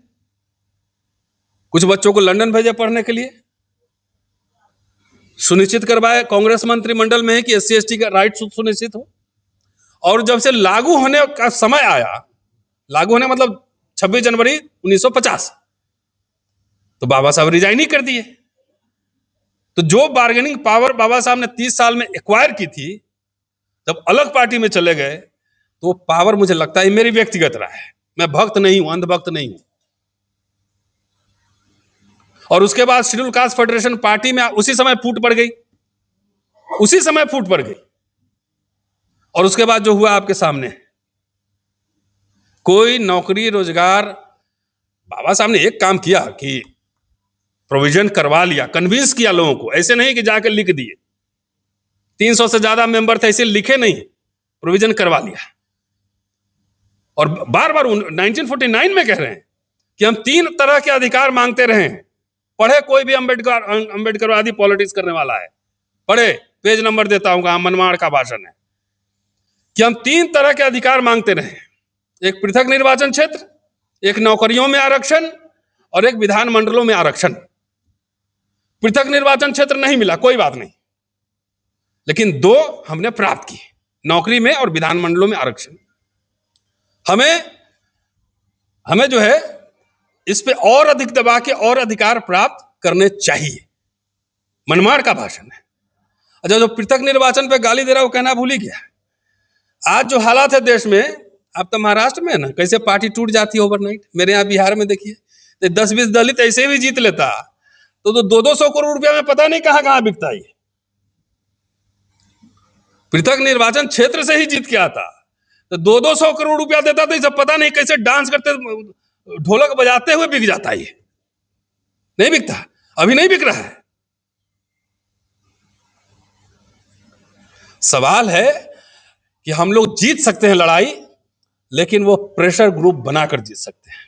कुछ बच्चों को लंदन भेजे पढ़ने के लिए, सुनिश्चित करवाए कांग्रेस मंत्रिमंडल में कि SC/ST का राइट सुनिश्चित हो। और जब से लागू होने का समय आया, लागू होने मतलब 26 जनवरी 1950, तो बाबा साहब रिजाइन ही कर दिए। तो जो बार्गेनिंग पावर बाबा साहब ने 30 साल में एक्वायर की थी, जब अलग पार्टी में चले गए, तो पावर मुझे लगता है, मेरी व्यक्तिगत राय है, मैं भक्त नहीं हूं, अंधभक्त नहीं हूं। और उसके बाद शेड्यूल कास्ट फेडरेशन पार्टी में उसी समय फूट पड़ गई, उसी समय फूट पड़ गई। और उसके बाद जो हुआ आपके सामने, कोई नौकरी रोजगार। बाबा साहब ने एक काम किया कि प्रोविजन करवा लिया, कन्विंस किया लोगों को, ऐसे नहीं कि जाके लिख दिए। 300 से ज्यादा मेंबर थे, ऐसे लिखे नहीं, प्रोविजन करवा लिया। और बार बार 1949 में कह रहे हैं कि हम 3 तरह के अधिकार मांगते रहे हैं। पढ़े कोई भी अम्बेडकरवादी पॉलिटिक्स करने वाला है, पढ़े, पेज नंबर देता हूं, मनमाड़ का भाषण है कि हम 3 तरह के अधिकार मांगते रहे। एक पृथक निर्वाचन क्षेत्र, एक नौकरियों में आरक्षण और एक विधानमंडलों में आरक्षण। पृथक निर्वाचन क्षेत्र नहीं मिला, कोई बात नहीं, लेकिन 2 हमने प्राप्त किए, नौकरी में और विधानमंडलों में आरक्षण। हमें जो है इस पे और अधिक दबा के और अधिकार प्राप्त करने चाहिए। मनमाड़ का भाषण है। अच्छा, जो पृथक निर्वाचन पे गाली दे रहा है वो कहना भूल ही गया। आज जो हालात है देश में, आप तो महाराष्ट्र में है ना, कैसे पार्टी टूट जाती है ओवरनाइट। मेरे यहाँ बिहार में देखिए, तो 10-20 दलित ऐसे भी जीत लेता तो 200-200 करोड़ रुपया में पता नहीं कहां कहां बिकता है। पृथक निर्वाचन क्षेत्र से ही जीत के आता तो 200-200 करोड़ रुपया देता, तो ये सब पता नहीं कैसे डांस करते, ढोलक बजाते हुए बिक जाता है। ये नहीं बिकता, अभी नहीं बिक रहा है। सवाल है कि हम लोग जीत सकते हैं लड़ाई, लेकिन वो प्रेशर ग्रुप बनाकर जीत सकते हैं,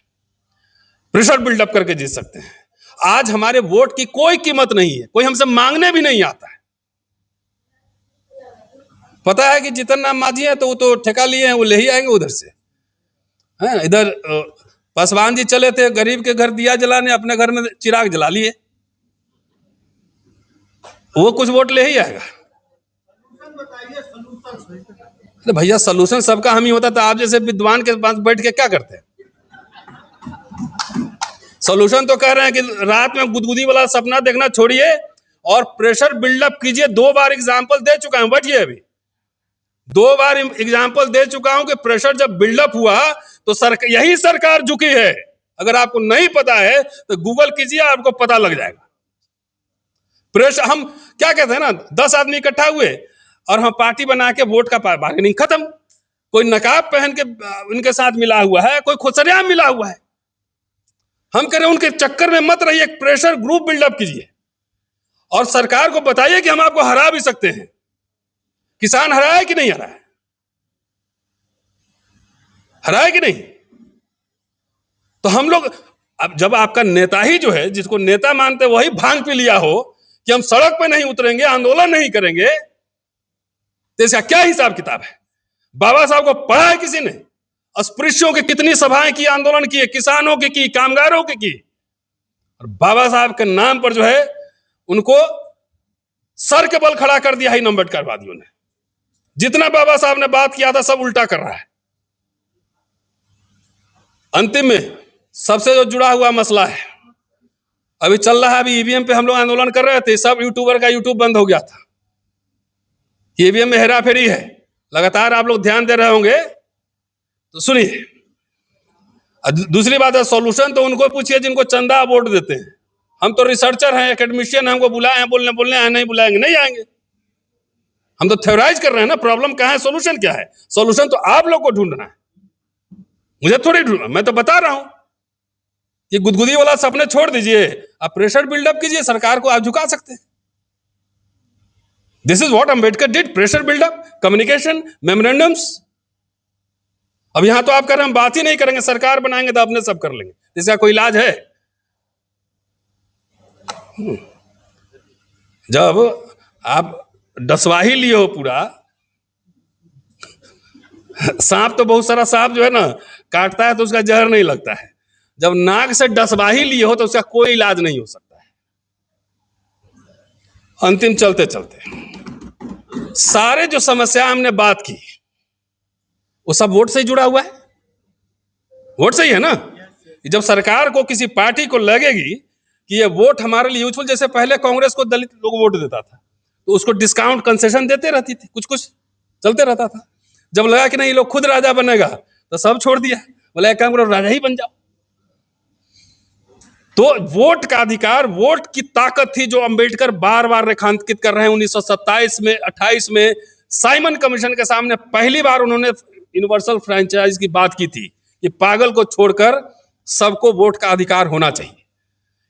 प्रेशर बिल्डअप करके जीत सकते हैं। आज हमारे वोट की कोई कीमत नहीं है, कोई हमसे मांगने भी नहीं आता है। पता है कि जितन राम मांझी है तो वो तो ठेका लिए हैं, वो ले ही आएंगे उधर से। है इधर पासवान जी चले थे गरीब के घर दिया जलाने, अपने घर में चिराग जला लिए, वो कुछ वोट ले ही आएगा। अरे भैया, सलूशन सबका हम ही होता तो आप जैसे विद्वान के पास बैठ के क्या करते हैं? सॉल्यूशन तो कह रहे हैं कि रात में गुदगुदी वाला सपना देखना छोड़िए और प्रेशर बिल्डअप कीजिए। 2 बार एग्जाम्पल दे चुका हूं, बैठिए, अभी 2 बार एग्जाम्पल दे चुका हूं कि प्रेशर जब बिल्डअप हुआ तो यही सरकार झुकी है। अगर आपको नहीं पता है तो गूगल कीजिए, आपको पता लग जाएगा। प्रेशर, हम क्या कहते हैं ना, 10 आदमी इकट्ठा हुए और हम पार्टी बना के वोट का बार्गेनिंग खत्म। कोई नकाब पहन के उनके साथ मिला हुआ है, कोई खुसरिया मिला हुआ है। हम कह रहे हैं उनके चक्कर में मत रहिए, एक प्रेशर ग्रुप बिल्डअप कीजिए और सरकार को बताइए कि हम आपको हरा भी सकते हैं। किसान हरा है कि नहीं हरा है? हरा है कि नहीं? तो हम लोग, अब जब आपका नेता ही जो है, जिसको नेता मानते वही भांग पी लिया हो कि हम सड़क पे नहीं उतरेंगे, आंदोलन नहीं करेंगे, तो इसका क्या हिसाब किताब है? बाबा साहब को पढ़ा है किसी ने? अस्पृश्यों की कितनी सभाएं की, आंदोलन किए, किसानों की, कामगारों की, और बाबा साहब के नाम पर जो है उनको सर के बल खड़ा कर दिया है इन अम्बेडकरवादियों ने। जितना बाबा साहब ने बात किया था सब उल्टा कर रहा है। अंतिम में सबसे जो जुड़ा हुआ मसला है, अभी चल रहा है, अभी ईवीएम पे हम लोग आंदोलन कर रहे थे, सब यूट्यूबर का यूट्यूब बंद हो गया था। ईवीएम में हेराफेरी है, लगातार आप लोग ध्यान दे रहे होंगे, तो सुनिए। दूसरी बात है, सॉल्यूशन तो उनको पूछिए जिनको चंदा वोट देते हैं। हम तो रिसर्चर हैं, एकेडमिशियन हैं, हमको बुलाए हैं, बोलने आए, नहीं बुलाएंगे नहीं आएंगे। हम तो थ्योराइज कर रहे हैं ना, प्रॉब्लम कहाँ है, सॉल्यूशन क्या है। सॉल्यूशन तो आप लोग को ढूंढना है, मुझे थोड़ी ढूंढना। मैं तो बता रहा हूं कि गुदगुदी वाला सपने छोड़ दीजिए, आप प्रेशर बिल्डअप कीजिए, सरकार को आप झुका सकते हैं। This is what Ambedkar did, pressure buildup, communication, memorandums. अब यहां तो आप कह रहे हैं हम बात ही नहीं करेंगे, सरकार बनाएंगे तो अपने सब कर लेंगे, इसका कोई इलाज है? जब आप डसवा ही लिए हो पूरा, सांप तो बहुत सारा सांप जो है ना काटता है तो उसका जहर नहीं लगता है, जब नाक से डसवा ही लिए हो तो उसका कोई इलाज नहीं हो सकता है। अंतिम चलते चलते सारे जो समस्या हमने बात की वो सब वोट से ही जुड़ा हुआ है। वोट से ही है ना। जब सरकार को, किसी पार्टी को लगेगी कि ये वोट हमारे लिए यूजफुल, जैसे पहले कांग्रेस को दलित लोग वोट देता था तो उसको डिस्काउंट कंसेशन देते रहती थी, कुछ कुछ चलते रहता था। जब लगा कि नहीं लोग खुद राजा बनेगा तो सब छोड़ दिया, बोला एक काम करो राजा ही बन जाओ। तो वोट का अधिकार, वोट की ताकत थी जो अंबेडकर बार बार रेखांकित कर रहे हैं। 1927 में, 28 में साइमन कमीशन के सामने पहली बार उन्होंने यूनिवर्सल फ्रेंचाइज की बात की थी कि पागल को छोड़कर सबको वोट का अधिकार होना चाहिए।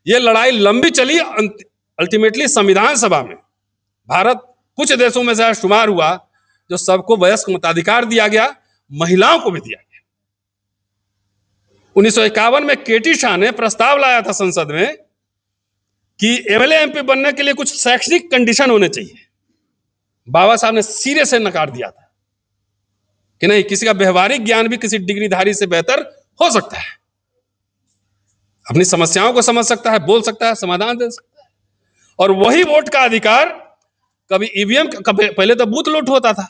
ये लड़ाई लंबी चली, अल्टीमेटली संविधान सभा में भारत कुछ देशों में से शुमार हुआ जो सबको वयस्क मताधिकार दिया गया, महिलाओं को भी दिया गया। 1951 में केटी शाह ने प्रस्ताव लाया था संसद में कि एमएलए एमपी बनने के लिए कुछ शैक्षणिक कंडीशन होने चाहिए। बाबा साहब ने सिरे से नकार दिया था कि नहीं, किसी का व्यवहारिक ज्ञान भी किसी डिग्रीधारी से बेहतर हो सकता है, अपनी समस्याओं को समझ सकता है, बोल सकता है, समाधान दे सकता है। और वही वोट का अधिकार कभी ईवीएम, पहले तो बूथ लूट होता था,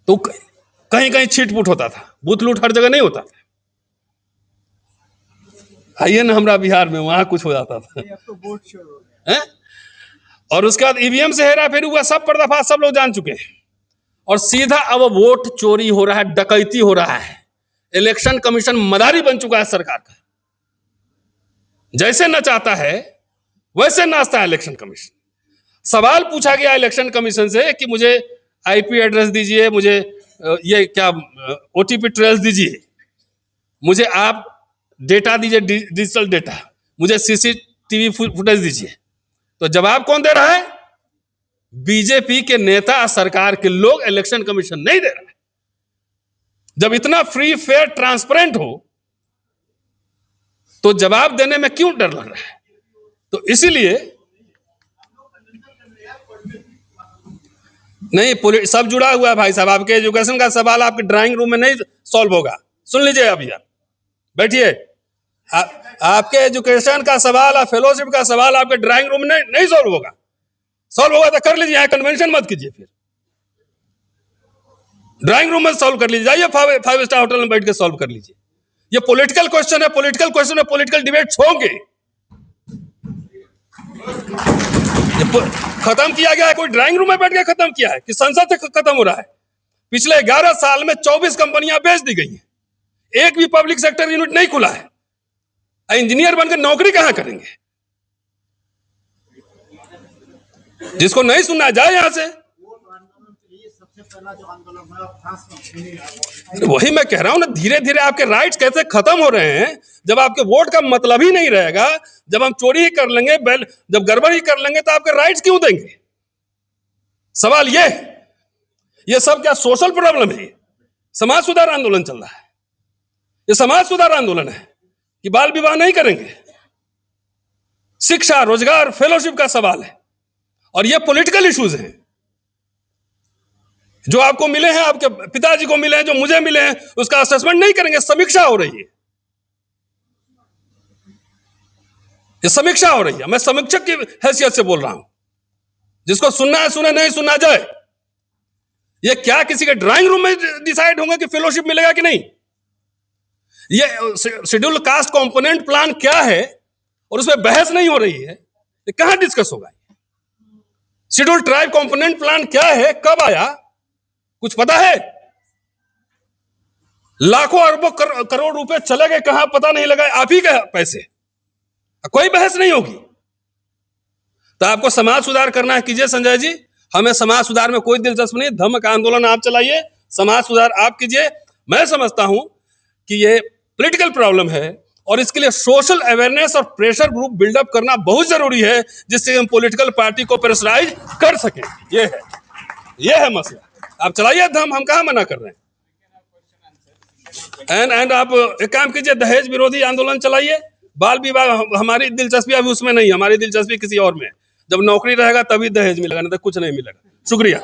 तो कहीं कहीं छीट-फूट होता था, बूथ लूट हर जगह नहीं होता था। आइए ना हमरा बिहार में, वहां कुछ हो जाता था। अब तो वोट शुरू हो गया। और उसके बाद ईवीएम से हेरा फेरी हुआ, सब पर्दाफाश सब लोग जान चुके हैं। और सीधा अब वोट चोरी हो रहा है, डकैती हो रहा है। इलेक्शन कमीशन मदारी बन चुका है सरकार का, जैसे नचाता है वैसे नाचता है इलेक्शन कमीशन। सवाल पूछा गया इलेक्शन कमीशन से कि मुझे आईपी एड्रेस दीजिए, मुझे ये क्या ओटीपी ट्रेस दीजिए, मुझे आप डेटा दीजिए, डिजिटल डेटा, मुझे सीसीटीवी फुटेज दीजिए। तो जवाब कौन दे रहा है? बीजेपी के नेता, सरकार के लोग, इलेक्शन कमीशन नहीं दे रहा है। जब इतना फ्री फेयर ट्रांसपेरेंट हो तो जवाब देने में क्यों डर लग रहा है? तो इसीलिए नहीं, सब जुड़ा हुआ है भाई साहब। आपके एजुकेशन का सवाल आपके ड्राइंग रूम में नहीं सॉल्व होगा। सुन लीजिए, अभी आप बैठिए, आपके एजुकेशन का सवाल और फेलोशिप का सवाल आपके ड्राइंग रूम में नहीं सॉल्व होगा। सॉल्व होगा तो कर लीजिए, यहाँ कन्वेंशन मत कीजिए, फिर ड्राइंग रूम में सॉल्व कर लीजिए, जाइए 5 स्टार होटल में बैठ के सॉल्व कर लीजिए। ये पॉलिटिकल क्वेश्चन है, पॉलिटिकल क्वेश्चन में पॉलिटिकल डिबेट्स होंगे। खत्म किया गया है, कोई ड्राइंग रूम में बैठ के खत्म किया है कि संसद से खत्म हो रहा है। पिछले 11 साल में 24 कंपनियां बेच दी गई हैं, एक भी पब्लिक सेक्टर यूनिट नहीं खुला है। इंजीनियर बनकर नौकरी कहां करेंगे? जिसको नहीं सुनना जाए यहां से। वही मैं कह रहा हूं ना, धीरे धीरे आपके राइट्स कैसे खत्म हो रहे हैं। जब आपके वोट का मतलब ही नहीं रहेगा, जब हम चोरी ही कर लेंगे, जब गड़बड़ ही कर लेंगे, तो आपके राइट्स क्यों देंगे? सवाल ये सब क्या सोशल प्रॉब्लम है? समाज सुधार आंदोलन चल रहा है, ये समाज सुधार आंदोलन है कि बाल विवाह नहीं करेंगे। शिक्षा, रोजगार, फेलोशिप का सवाल है, और ये पॉलिटिकल इश्यूज हैं जो आपको मिले हैं, आपके पिताजी को मिले हैं, जो मुझे मिले हैं, उसका असेसमेंट नहीं करेंगे। समीक्षा हो रही है, ये समीक्षा हो रही है। मैं समीक्षक की हैसियत से बोल रहा हूं, जिसको सुनना है सुने, नहीं सुनना जाए। ये क्या किसी के ड्राइंग रूम में डिसाइड होंगे कि फेलोशिप मिलेगा कि नहीं? ये शेड्यूल कास्ट कंपोनेंट प्लान क्या है और उसमें बहस नहीं हो रही है, ये कहां डिस्कस होगा? शेड्यूल ट्राइब कंपोनेंट प्लान क्या है, कब आया, कुछ पता है? लाखों अरबों करोड़ रुपए चले गए, कहां पता नहीं लगा, आप ही के पैसे, कोई बहस नहीं होगी। तो आपको समाज सुधार करना है, कीजिए संजय जी, हमें समाज सुधार में कोई दिलचस्पी नहीं। धम्म का आंदोलन आप चलाइए, समाज सुधार आप कीजिए। मैं समझता हूं कि ये पॉलिटिकल प्रॉब्लम है और इसके लिए सोशल अवेयरनेस और प्रेशर ग्रुप बिल्डअप करना बहुत जरूरी है, जिससे हम पॉलिटिकल पार्टी को प्रेशराइज कर सकें। ये है मसला। आप चलाइए धम, हम कहां मना कर रहे हैं। एंड आप एक काम कीजिए, दहेज विरोधी आंदोलन चलाइए। बाल विवाह हमारी दिलचस्पी अभी उसमें नहीं, हमारी दिलचस्पी किसी और में है। जब नौकरी रहेगा तभी दहेज मिलेगा, नहीं तो कुछ नहीं मिलेगा। शुक्रिया।